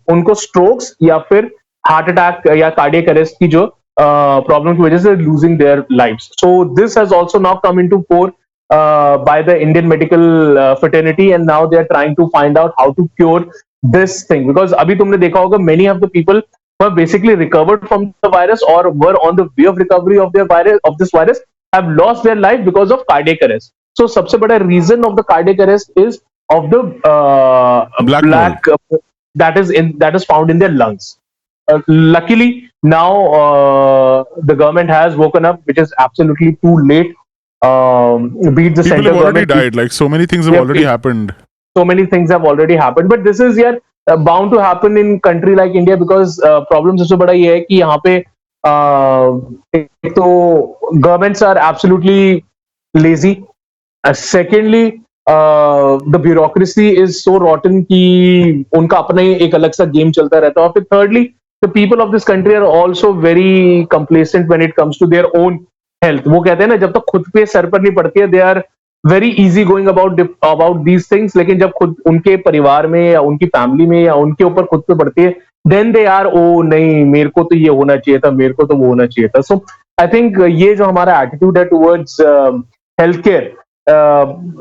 उनको strokes या फिर heart attack या cardiac arrest की जो problem की वजह से losing their lives. So this has also now come into fore by the Indian medical fraternity, and now they are trying to find out how to cure this thing. Because अभी तुमने देखा होगा, many of the people who have basically recovered from the virus or were on the way of recovery of their virus, of this virus, have lost their life because of cardiac arrest. So सबसे बड़ा reason of the cardiac arrest is of the black that is found in their lungs. Luckily now the government has woken up, which is absolutely too late. Beat the People center have already government. died. Like so many things have already happened. So many things have already happened, but this is bound to happen in country like India, because problem सबसे बड़ा ये है कि यहाँ पे एक तो governments are absolutely lazy. Secondly, the bureaucracy is so rotten कि उनका अपना ही एक अलग सा गेम चलता रहता है. और फिर thirdly, the people of this country are also very complacent when it comes to their own health. वो कहते हैं ना, जब तक खुद पे सर पर नहीं पड़ती है, they are very easy going about these things. लेकिन जब खुद उनके परिवार में या उनकी फैमिली में या उनके ऊपर खुद पे पड़ती है, then they are, oh नहीं, मेरे को तो ये होना चाहिए था, मेरे को तो वो होना चाहिए था. So I think ये जो हमारा attitude है towards healthcare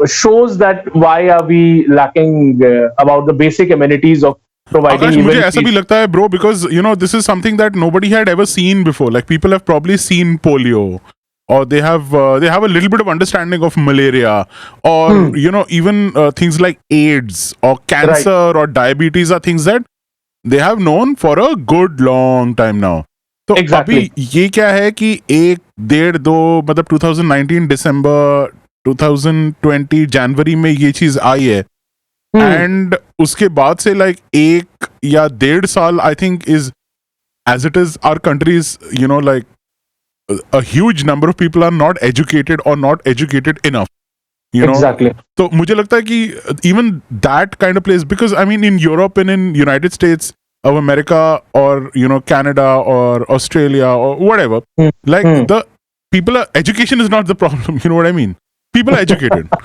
shows that why are we lacking about the basic amenities of providing. Akash, मुझे ऐसा भी लगता है, bro, because you know this is something that nobody had ever seen before. Like people have probably seen polio, or they have a little bit of understanding of malaria, or you know, even things like AIDS or cancer or diabetes are things that they have known for a good long time now. तो Exactly. अभी ये क्या है कि 1-1.5-2 मतलब 2019 दिसंबर 2020 जनवरी में ये चीज आई है, एंड उसके बाद से लाइक 1 या 1.5 साल I think is as it is our countries, you know, like a huge number of people are not educated or not educated enough, you know. Exactly. तो मुझे लगता है कि even that kind of place, because I mean in Europe and in United States of America or you know Canada or Australia or whatever, like the people are, education is not the problem, you know what I mean. People are educated.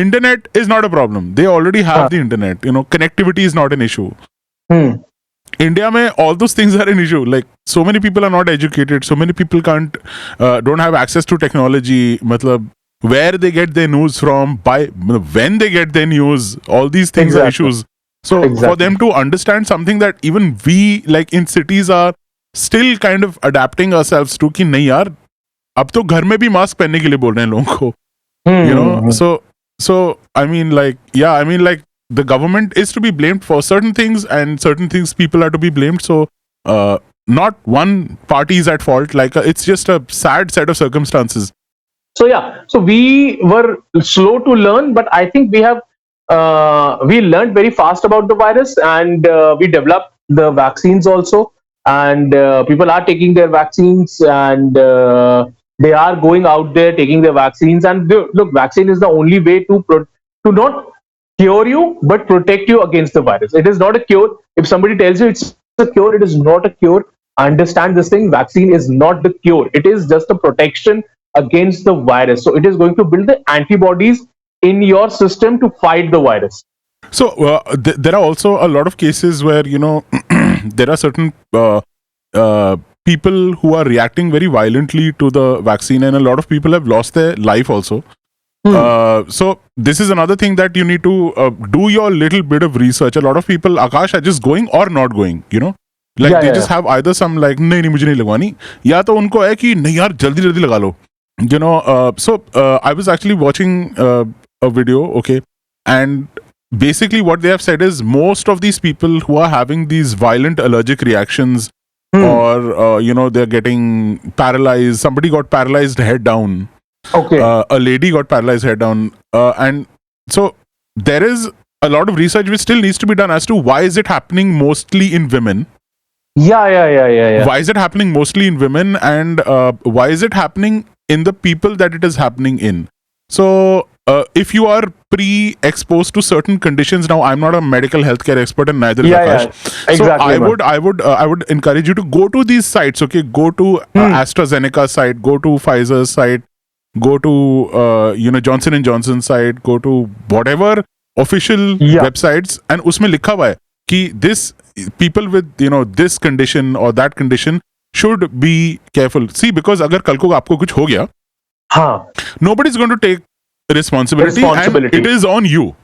Internet is not a problem, they already have the internet, you know. Connectivity is not an issue. India mein all those things are an issue. Like so many people are not educated, so many people don't have access to technology. Matlab, where they get their news from, by when they get their news, all these things are issues. So for them to understand something that even we like in cities are still kind of adapting ourselves to, कि नहीं यार अब तो घर में भी mask पहनने के लिए बोल रहे हैं लोगों को, you know. So I mean like the government is to be blamed for certain things, and certain things people are to be blamed. So not one party is at fault. Like it's just a sad set of circumstances. So yeah, so we were slow to learn, but I think we have we learned very fast about the virus, and we developed the vaccines also, and people are taking their vaccines, and they are going out there taking their vaccines. And look, vaccine is the only way to not cure you, but protect you against the virus. It is not a cure. If somebody tells you it's a cure, it is not a cure. Understand this thing. Vaccine is not the cure. It is just a protection against the virus. So it is going to build the antibodies in your system to fight the virus. So there are also a lot of cases where, you know, there are certain people who are reacting very violently to the vaccine, and a lot of people have lost their life also. So this is another thing that you need to do your little bit of research. A lot of people, Akash, are just going or not going, you know. Like they just have either some like नहीं मुझे नहीं लगवानी, या तो उनको है कि नहीं यार जल्दी जल्दी लगा लो, you know. So I was actually watching a video, okay, and basically what they have said is most of these people who are having these violent allergic reactions, or you know, they're getting paralyzed. Somebody got paralyzed head down. Okay. A lady got paralyzed head down, and so there is a lot of research which still needs to be done as to why is it happening mostly in women. Yeah. Why is it happening mostly in women, and why is it happening in the people that it is happening in? So if you are pre-exposed to certain conditions, now I'm not a medical healthcare expert and neither is Akash. Exactly. So I would encourage you to go to these sites. Okay, go to AstraZeneca site, go to Pfizer's site, go to Johnson and Johnson site, go to whatever official websites, and उसमें लिखा हुआ है कि this people with this condition or that condition should be careful. See, because अगर कल को आपको कुछ हो गया, nobody is going to take responsibility and it is on you.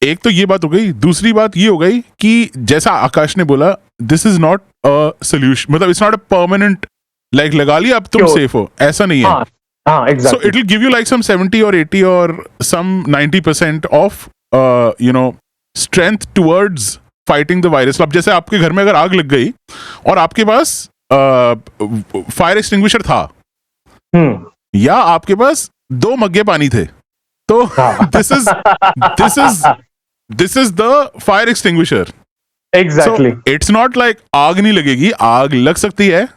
एक तो ये बात हो गई. दूसरी बात ये हो गई कि जैसा आकाश ने बोला, this is not a solution, मतलब it's not a permanent like लगा लिया अब तुम safe हो, ऐसा नहीं है. Exactly. So it will give you like some 70 or 80 or some 90% of strength towards fighting the virus. अब जैसे आपके घर में अगर आग लग गई और आपके पास फायर एक्सटिंग्विशर था या आपके पास 2 मग्गे पानी थे, तो this is the fire extinguisher. Exactly. So it's not like आग नहीं लगेगी, आग लग सकती है,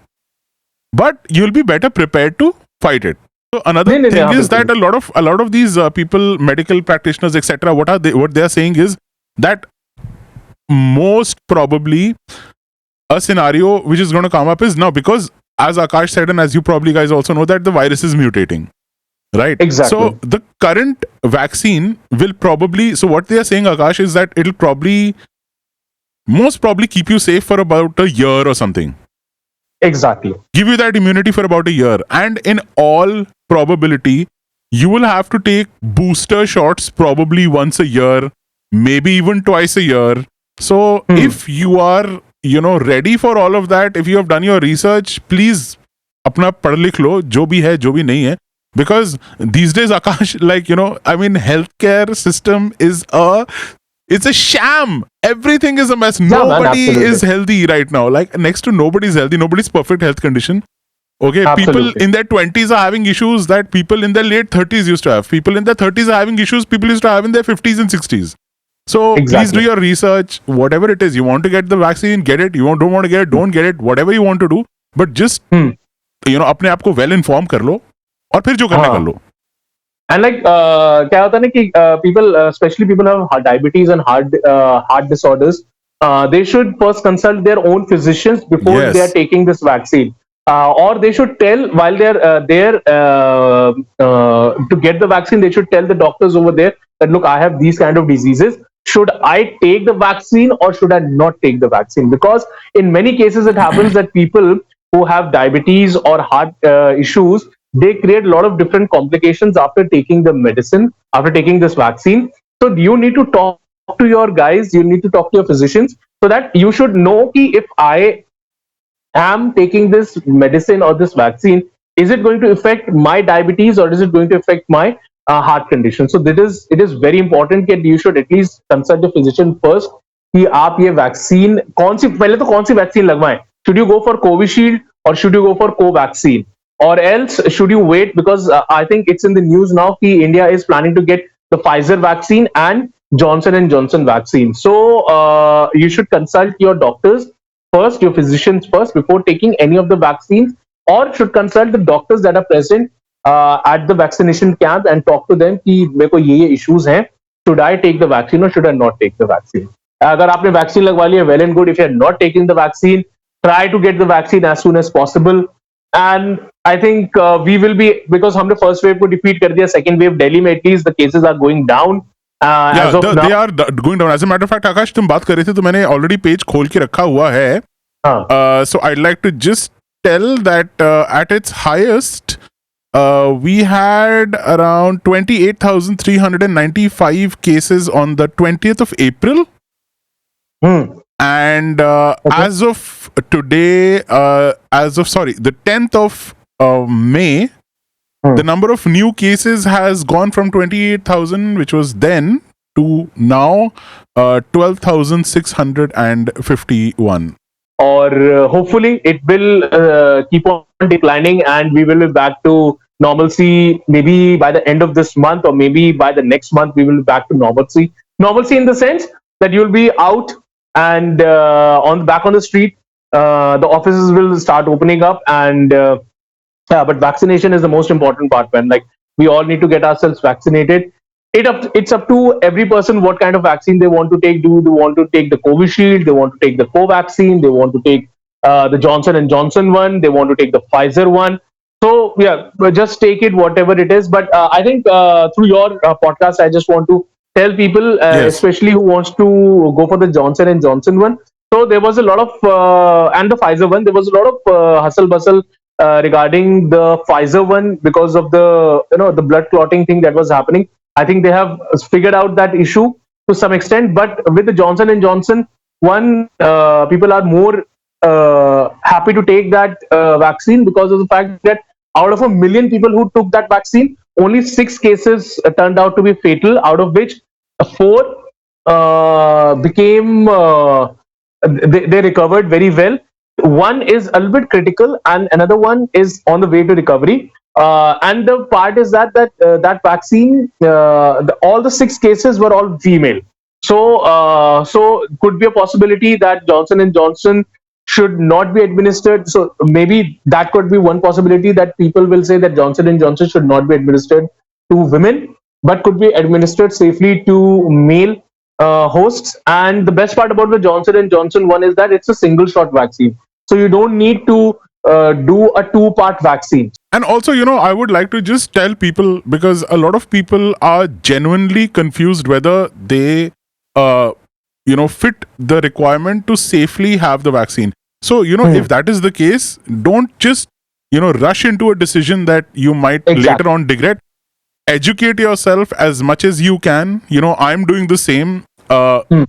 but you'll be better prepared to fight it. So another thing is that a lot of these people, medical practitioners, etc., what they are saying is that most probably a scenario which is going to come up is now, because as Akash said and as you probably guys also know, that the virus is mutating, right? Exactly. So the current vaccine will probably, so what they are saying, Akash, is that it'll most probably keep you safe for about a year or something. Exactly. Give you that immunity for about a year, and in all probability you will have to take booster shots probably once a year, maybe even twice a year. So if you are ready for all of that, if you have done your research, please अपना पढ़ लिख लो जो भी है जो भी नहीं है, because these days, Akash, like I mean, healthcare system it's a sham. Everything is a mess. Nobody is healthy right now. Like next to nobody is healthy. Nobody's perfect health condition. Okay, absolutely. People in their 20s are having issues that people in their late 30s used to have. People in their 30s are having issues people used to have in their 50s and 60s. So please do your research. Whatever it is, you want to get the vaccine, get it. You don't want to get it, don't get it. Whatever you want to do, but just अपने आप को well informed कर लो और फिर जो करना कर लो. And like क्या होता है ना कि people, especially people who have diabetes and heart disorders, they should first consult their own physicians before they are taking this vaccine, or they should tell while they're there to get the vaccine. They should tell the doctors over there that, look, I have these kind of diseases. Should I take the vaccine or should I not take the vaccine? Because in many cases it happens that people who have diabetes or heart issues, they create a lot of different complications after taking the medicine, after taking this vaccine. So you need to talk to your guys, you need to talk to your physicians, so that you should know ki if I am taking this medicine or this vaccine, is it going to affect my diabetes or is it going to affect my heart condition? So it is very important that you should at least consult the physician first कि आप ये vaccine पहले तो कौन सी vaccine लगवाएं. Should you go for Covishield or should you go for Covaxin? Or else should you wait, because I think it's in the news now that India is planning to get the Pfizer vaccine and Johnson and Johnson vaccine. So you should consult your doctors first, your physicians first, before taking any of the vaccines, or should consult the doctors that are present at the vaccination camp and talk to them कि मेरे को ये issues हैं, should I take the vaccine or should I not take the vaccine? अगर आपने vaccine लगवा लिया, well and good. If you are not taking the vaccine, try to get the vaccine as soon as possible. And I think we will be, because हमने first wave को defeat कर दिया, second wave Delhi में at least the cases are going down. As of now, they are going down. As a matter of fact, Akash, तुम बात कर रहे थे तो मैंने already page खोल के रखा हुआ है. So I'd like to just tell that at its highest, we had around 28,395 cases on the 20th of April. And as of today, the 10th of May, the number of new cases has gone from 28,000, which was then, to now 12,651. Or hopefully it will keep on declining and we will be back to normalcy maybe by the end of this month, or maybe by the next month we will be back to normalcy. Normalcy in the sense that you'll be out and on the street. The offices will start opening up, and yeah, but vaccination is the most important part, man. Like, we all need to get ourselves vaccinated. It's up to every person what kind of vaccine they want to take. Do they want to take the Covishield? They want to take the Covaxin? They want to take the Johnson and Johnson one? They want to take the Pfizer one? So yeah, just take it whatever it is. But I think through your podcast, I just want to tell people, Yes. especially who wants to go for the Johnson and Johnson one. So there was a lot of and the Pfizer one. There was a lot of hustle bustle regarding the Pfizer one because of the blood clotting thing that was happening. I think they have figured out that issue to some extent, but with the Johnson and Johnson one, people are more happy to take that vaccine because of the fact that out of 1 million people who took that vaccine, only 6 cases turned out to be fatal, out of which 4 became they recovered very well. One is a little bit critical, and another one is on the way to recovery. And the part is that vaccine, all the 6 cases were all female. So could be a possibility that Johnson and Johnson should not be administered. So maybe that could be one possibility, that people will say that Johnson and Johnson should not be administered to women, but could be administered safely to male hosts. And the best part about the Johnson and Johnson one is that it's a single shot vaccine, so you don't need to do a 2-part vaccine. And also, I would like to just tell people, because a lot of people are genuinely confused whether they, fit the requirement to safely have the vaccine. So, if that is the case, don't just, rush into a decision that you might later on regret. Educate yourself as much as you can. I'm doing the same.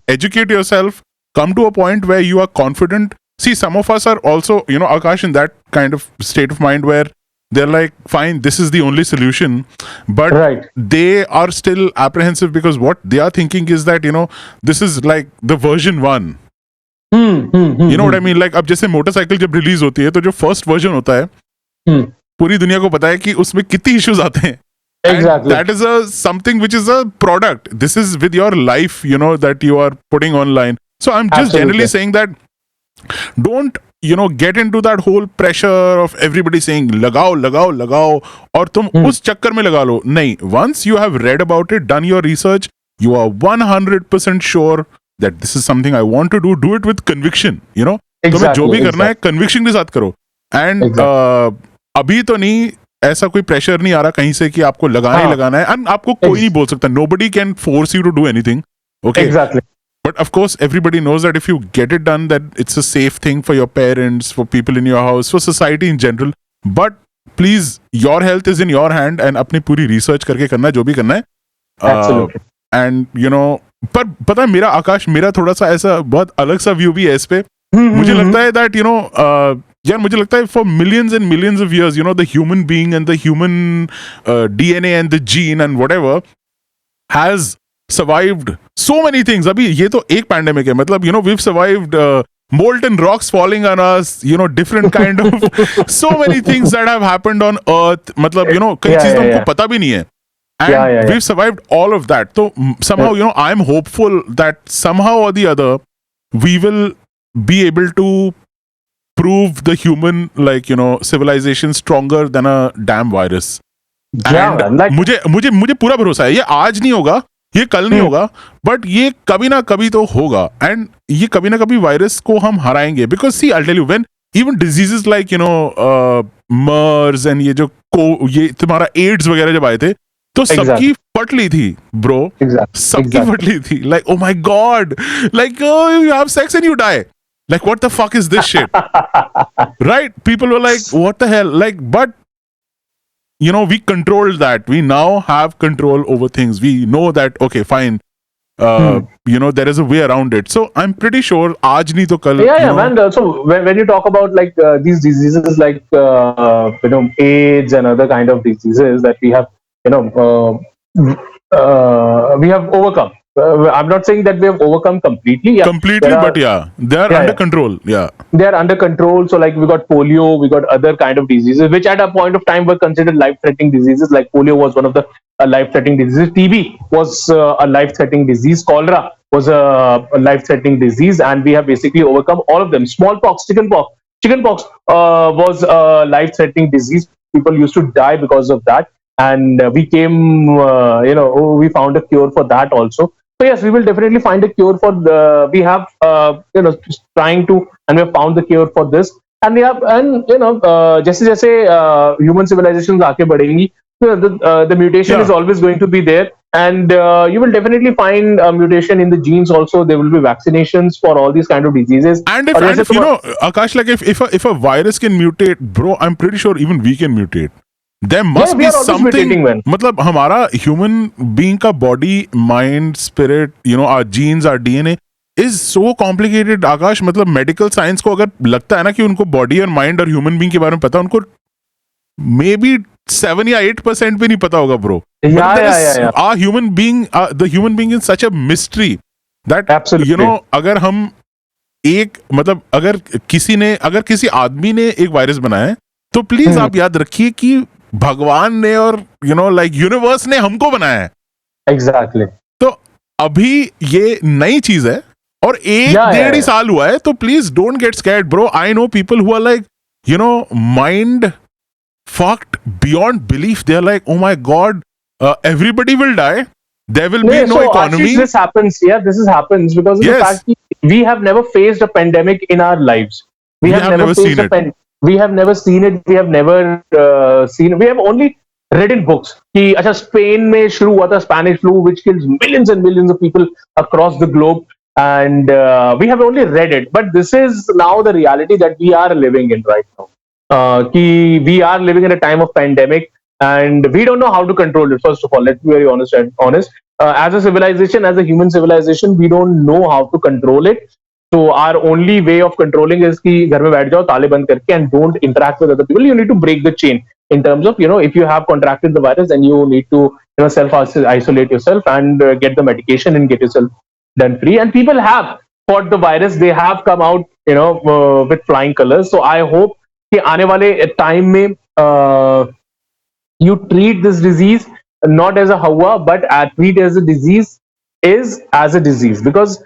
Educate yourself. Come to a point where you are confident. See, some of us are also, Akash, in that kind of state of mind where they're like, fine, this is the only solution. But they are still apprehensive because what they are thinking is that, this is like the version 1. You know what I mean? Like, अब जैसे motorcycle जब release होती है तो जो first version होता है पूरी दुनिया को पता है कि उसमें कितनी इश्यूज आते हैं. Exactly. That is something which is a product. This is with your life, that you are putting online. So I'm just generally saying that don't, get into that whole pressure of everybody saying लगाओ और तुम उस चक्कर में लगा लो. नहीं, once you have read about it, done your research, you are 100% sure that this is something I want to do it with conviction, तुम्हें जो भी करना है conviction के साथ करो. And अभी तो नहीं, ऐसा कोई प्रेशर नहीं आ रहा कहीं से कि आपको लगाना है. And आपको कोई नहीं बोल सकता. Nobody can force you to do anything. Okay. Exactly. But of course, everybody knows that if you get it done, that it's a safe thing for your parents, for people in your house, for society in general. But please, your health is in your hand, and अपनी पूरी research करके करना है जो भी करना है. Absolutely. And पर पता है मेरा आकाश, मेरा थोड़ा सा ऐसा बहुत अलग सा व्यू भी है इस पे. मुझे लगता है that यार मुझे लगता है for millions and millions of years, the human being and the human DNA and the gene and whatever has survived so many things. अभी ये तो एक पैंडेमिक है, मतलब we've survived molten rocks falling on us, different kind of so many things that have happened on earth. मतलब कई चीजें हमको पता भी नहीं है, and we've survived all of that. So somehow I'm hopeful that somehow or the other we will be able to prove the human civilization stronger than a damn virus. And मुझे पूरा भरोसा है ये आज नहीं होगा, ये कल नहीं होगा, बट ये कभी ना कभी तो होगा. एंड ये कभी ना कभी वायरस को हम हराएंगे. Because see I tell you, when even diseases like MERS and ये तुम्हारा एड्स वगैरह जब आए थे तो सबकी फट ली थी ब्रो. सबकी फट ली थी. Like oh my god, like you have sex and you die. Like, what the fuck is this shit? Right? People were like, what the hell? Like, but we controlled that. We now have control over things. We know that, okay, fine. There is a way around it. So I'm pretty sure aaj nahi to kal. Yeah, man. So when you talk about like these diseases like AIDS and other kind of diseases that we have, we have overcome. I'm not saying that we have overcome completely. Yeah, Completely, there are- but yeah, they are Yeah, under yeah. control. Yeah. they are under control. So like we got polio, we got other kind of diseases, which at a point of time were considered life-threatening diseases. Like polio was one of the life-threatening diseases. TB was a life-threatening disease. Cholera was a life-threatening disease, and we have basically overcome all of them. Smallpox, chickenpox was a life-threatening disease. People used to die because of that, and we found a cure for that also. So yes, we will definitely find a cure for the. We have trying to, and we have found the cure for this. And we have, and जैसे जैसे human civilizations आगे बढ़ेंगी, the mutation Yeah. is always going to be there, and you will definitely find a mutation in the genes also. There will be vaccinations for all these kind of diseases. And if, और and जैसे if you know, Akash, like if a virus can mutate, bro, I'm pretty sure even we can mutate. There must we be are always something. mutating, man. मतलब हमारा human being का body, mind, spirit, our genes, our DNA is so complicated. आकाश, मतलब medical science को अगर लगता है ना कि उनको body और mind और human being के बारे में पता, उनको maybe 7 या 8% भी नहीं पता होगा, bro. Yeah. Our human being, the human being is such a mystery that Absolutely. अगर हम मतलब अगर किसी आदमी ने एक वायरस बनाया है, तो प्लीज आप याद रखिए कि भगवान ने और लाइक यूनिवर्स ने हमको बनाया है. Exactly. तो अभी ये नई चीज है और डेढ़ ही साल हुआ है, तो please don't get scared, bro. I know people who are like mind fucked beyond belief. They're like, oh my god, everybody will die, there will be no economy. Ashish, this happens. Yeah, this happens because of the fact that we have never faced a pandemic in our lives. We have never faced a pandemic. We have never seen it. We have never seen. We have only read in books. कि अच्छा Spain में शुरू हुआ था Spanish flu, which kills millions and millions of people across the globe, and we have only read it. But this is now the reality that we are living in right now. We are living in a time of pandemic, and we don't know how to control it. First of all, let's be very honest. As a civilization, as a human civilization, we don't know how to control it. So our only way of controlling is कि घर में बैठ जाओ ताले बंद करके and don't interact with other people. You need to break the chain in terms of if you have contracted the virus, then you need to self isolate yourself and get the medication and get yourself done free. And people have fought the virus. They have come out with flying colors. So I hope कि आने वाले time में you treat this disease not as a hawa, but treat as a disease as a disease, because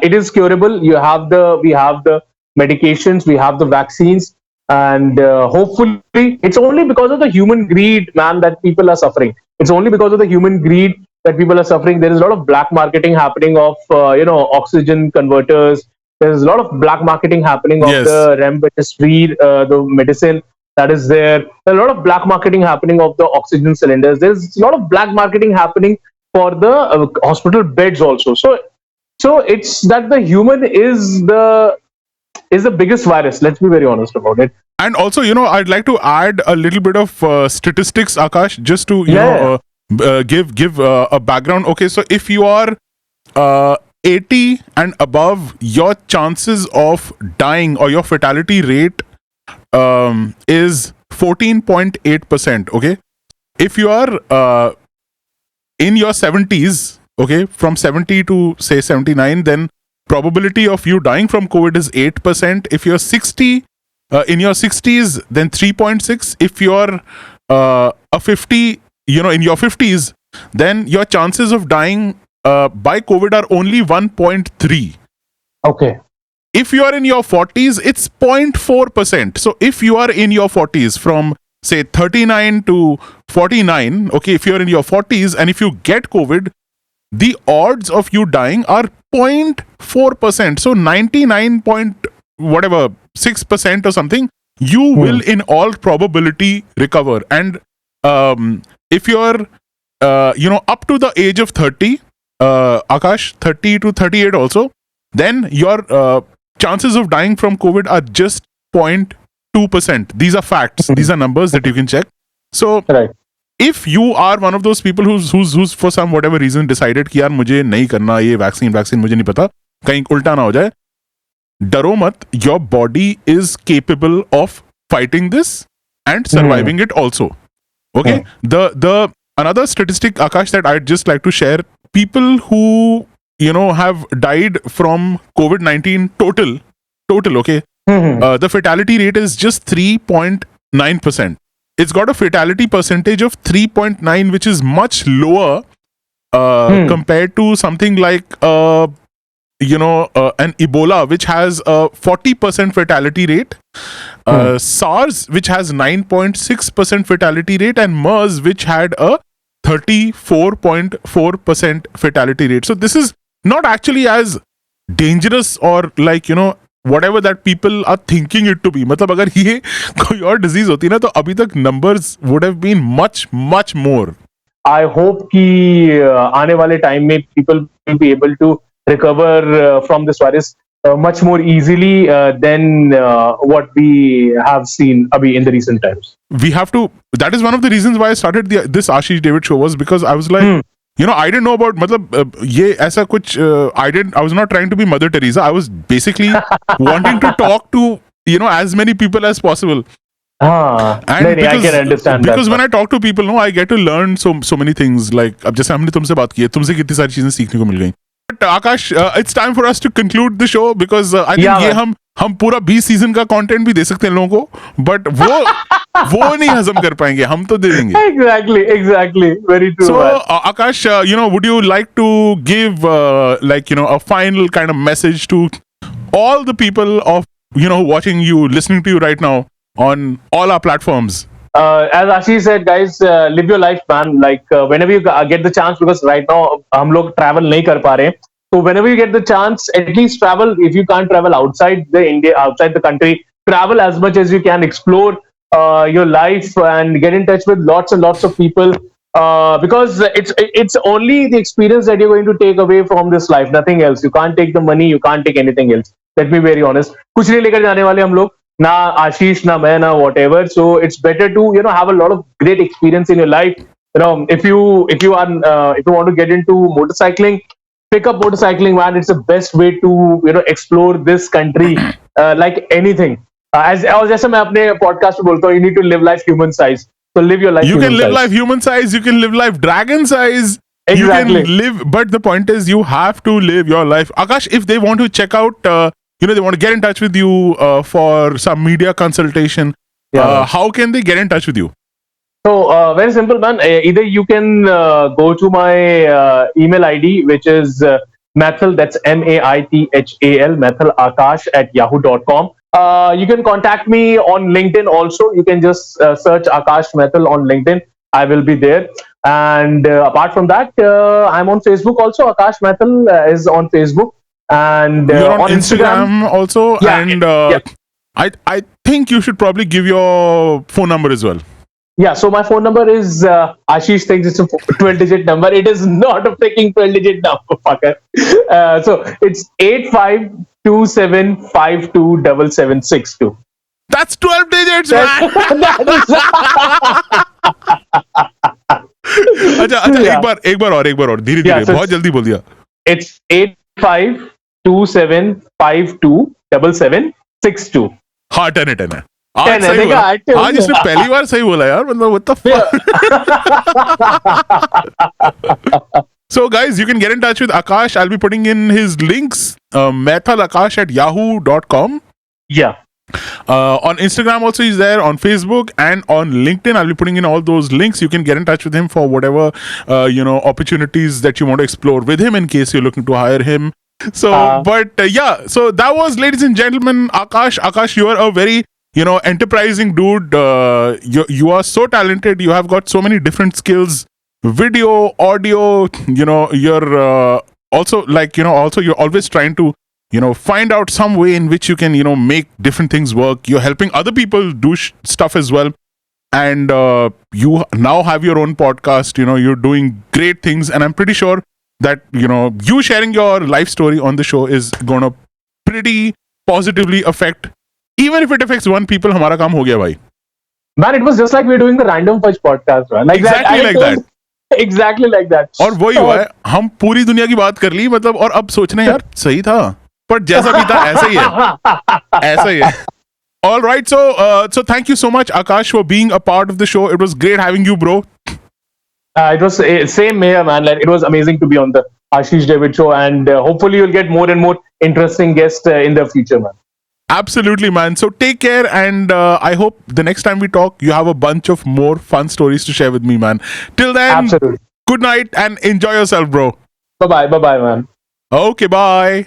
it is curable. We have the medications, we have the vaccines, and hopefully it's only because of the human greed, man, that people are suffering. It's only because of the human greed that people are suffering. There is a lot of black marketing happening of oxygen converters. There's a lot of black marketing happening of the remdesivir, the medicine that is there. There's a lot of black marketing happening of the oxygen cylinders. There's a lot of black marketing happening for the hospital beds also. So it's that the human is the biggest virus. Let's be very honest about it. And also, I'd like to add a little bit of statistics, Akash, just to give a background. Okay, so if you are 80 and above, your chances of dying or your fatality rate is 14.8%. Okay, if you are in your 70s, okay, from 70 to say 79, then probability of you dying from COVID is 8%. If you're 60, in your 60s, then 3.6. If you're a 50, in your 50s, then your chances of dying by COVID are only 1.3. Okay. If you are in your 40s, it's 0.4%. So if you are in your 40s from say 39 to 49, okay, if you're in your 40s and if you get COVID, the odds of you dying are 0.4%. So 99.6% or something, you will in all probability recover. And if you're up to the age of 30, Akash, 30 to 38 also, then your chances of dying from COVID are just 0.2%. These are facts. These are numbers that you can check. So if you are one of those people who's for some whatever reason decided कि यार मुझे नहीं करना ये vaccine मुझे नहीं पता, कहीं उल्टा ना हो जाए, डरो मत. Your body is capable of fighting this and surviving it also. Okay. The another statistic, Akash, that I'd just like to share people who have died from COVID-19 total, okay, the fatality rate is just 3.9%. It's got a fatality percentage of 3.9, which is much lower compared to something like an Ebola, which has a 40% fatality rate, SARS, which has 9.6% fatality rate, and MERS, which had a 34.4% fatality rate. So this is not actually as dangerous or whatever that people are thinking it to be. मतलब अगर ये कोई और disease होती ना तो अभी तक numbers would have been much more. I hope कि आने वाले time में people will be able to recover from this virus much more easily than what we have seen abhi in the recent times. We have to. That is one of the reasons why I started this Ashish David show, was because I was like, I didn't know about. मतलब ये ऐसा कुछ I was not trying to be Mother Teresa. I was basically wanting to talk to as many people as possible. And I can understand because that. when I talk to people, I get to learn so many things. Like अब जैसे हमने तुमसे बात की है, तुमसे कितनी सारी चीजें सीखने को मिल गई. But Akash, it's time for us to conclude the show because I think ये हम पूरा 20 सीजन का कंटेंट भी दे सकते हैं लोगों को, बट वो नहीं हजम कर पाएंगे, हम तो दे देंगे. Exactly, very true. So Akash, would you like to give a final kind of message to all the people of watching you, listening to you right now on all our platforms? As Ashish said, guys, live your life, man. Like whenever you get the chance, because right now हम लोग travel नहीं कर पा रहे हैं. So whenever you get the chance, at least travel. If you can't travel outside the country, travel as much as you can. Explore your life and get in touch with lots and lots of people. Because it's only the experience that you're going to take away from this life. Nothing else. You can't take the money. You can't take anything else. Let me be very honest. कुछ नहीं लेकर जाने वाले हम लोग. Na Ashish, na मैं, na whatever. So it's better to have a lot of great experience in your life. If you want to get into motorcycling, pick up motorcycling, man. It's the best way to explore this country like anything. As जैसे मैं अपने podcast में बोलता हूँ, you need to live life human size. So live your life. You can live life human size. You can live life dragon size. Exactly. You can live, but the point is, you have to live your life. Akash, if they want to check out, they want to get in touch with you for some media consultation. How can they get in touch with you? So very simple, man. Either you can go to my email ID, which is Maithal. That's MAITHAL, maithalaakash@yahoo.com. You can contact me on LinkedIn also. You can just search Akash Maithal on LinkedIn. I will be there. And apart from that, I'm on Facebook also. Akash Maithal is on Facebook. And you're on Instagram also. Yeah, and I think you should probably give your phone number as well. Yeah, so my phone number is Ashish thinks it's a 12-digit number. It is not a freaking 12-digit number, fucker. So it's 8527527762. That's 12 digits, man. अच्छा एक बार और धीरे बहुत जल्दी बोल दिया. It's 8527527762. हाँ, 10 है. आज इसने पहली बार सही बोला यार, मतलब what the fuck. So guys, you can get in touch with Akash. I'll be putting in his links, maithalaakash@yahoo.com. Yeah. On Instagram also he's there, on Facebook and on LinkedIn. I'll be putting in all those links. You can get in touch with him for whatever opportunities that you want to explore with him, in case you're looking to hire him. So so that was, ladies and gentlemen, Akash, you are a very enterprising dude. You are so talented. You have got so many different skills, video, audio. You're also you're always trying to find out some way in which you can make different things work. You're helping other people do stuff as well, and you now have your own podcast. You're doing great things, and I'm pretty sure that you sharing your life story on the show is gonna pretty positively affect. Even if it affects one people, हमारा काम हो गया भाई. Man, it was just like we're doing the Random Fudge podcast, man. Exactly like that. और वही हुआ है, हम पूरी दुनिया की बात कर ली, मतलब, और अब सोचना यार सही था, पर जैसा भी था ऐसा ही है. All right, so thank you so much, Akash, for being a part of the show. It was great having you, bro. It was same here, man. Like, it was amazing to be on the Ashish David show, and hopefully you'll get more and more interesting guests in the future, man. Absolutely, man. So take care, and I hope the next time we talk, you have a bunch of more fun stories to share with me, man. Till then, Absolutely. good night and enjoy yourself, bro. Bye bye, man. Okay, bye.